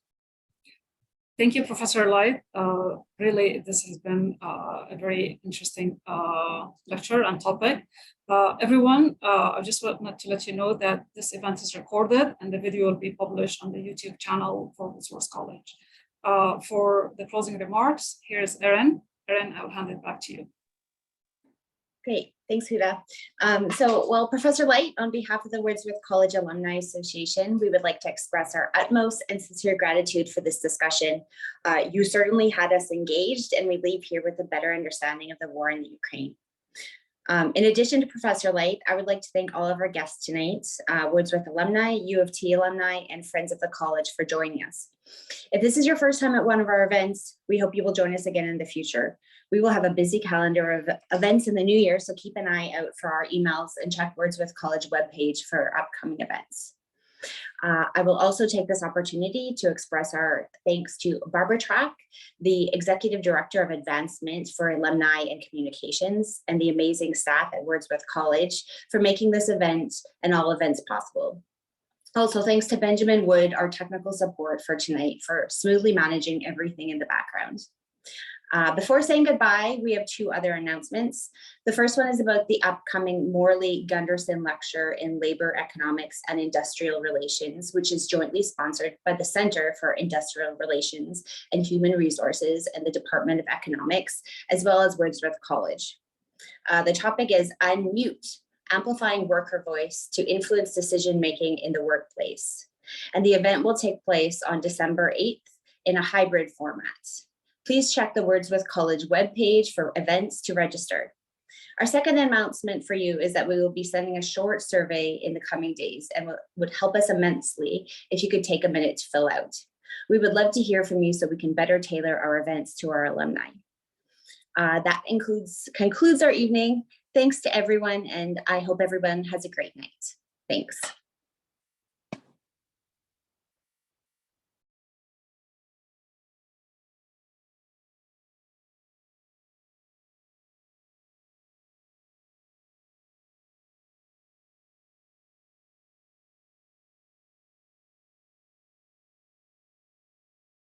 [SPEAKER 3] Thank you, Professor Light. Really, this has been a very interesting lecture and topic. Everyone, I just wanted to let you know that this event is recorded and the video will be published on the YouTube channel for Woodsworth College. For the closing remarks, here's Erin. Erin, I will hand it back to you.
[SPEAKER 1] Great. Thanks, Huda. Well, Professor Light, on behalf of the Wordsworth College Alumni Association, we would like to express our utmost and sincere gratitude for this discussion. You certainly had us engaged, and we leave here with a better understanding of the war in the Ukraine. In addition to Professor Light, I would like to thank all of our guests tonight, Wordsworth alumni, U of T alumni, and friends of the college for joining us. If this is your first time at one of our events, we hope you will join us again in the future. We will have a busy calendar of events in the new year, so keep an eye out for our emails and check Wordsworth College webpage for upcoming events. I will also take this opportunity to express our thanks to Barbara Track, the Executive Director of Advancement for Alumni and Communications, and the amazing staff at Wordsworth College for making this event and all events possible. Also, thanks to Benjamin Wood, our technical support for tonight, for smoothly managing everything in the background. Before saying goodbye, we have two other announcements. The first one is about the upcoming Morley Gunderson Lecture in Labor, Economics, and Industrial Relations, which is jointly sponsored by the Center for Industrial Relations and Human Resources and the Department of Economics, as well as Wordsworth College. The topic is Unmute, Amplifying Worker Voice to Influence Decision-Making in the Workplace. And the event will take place on December 8th in a hybrid format. Please check the Wordsworth College webpage for events to register. Our second announcement for you is that we will be sending a short survey in the coming days, and would help us immensely if you could take a minute to fill out. We would love to hear from you so we can better tailor our events to our alumni. That concludes our evening. Thanks to everyone, and I hope everyone has a great night. Thanks.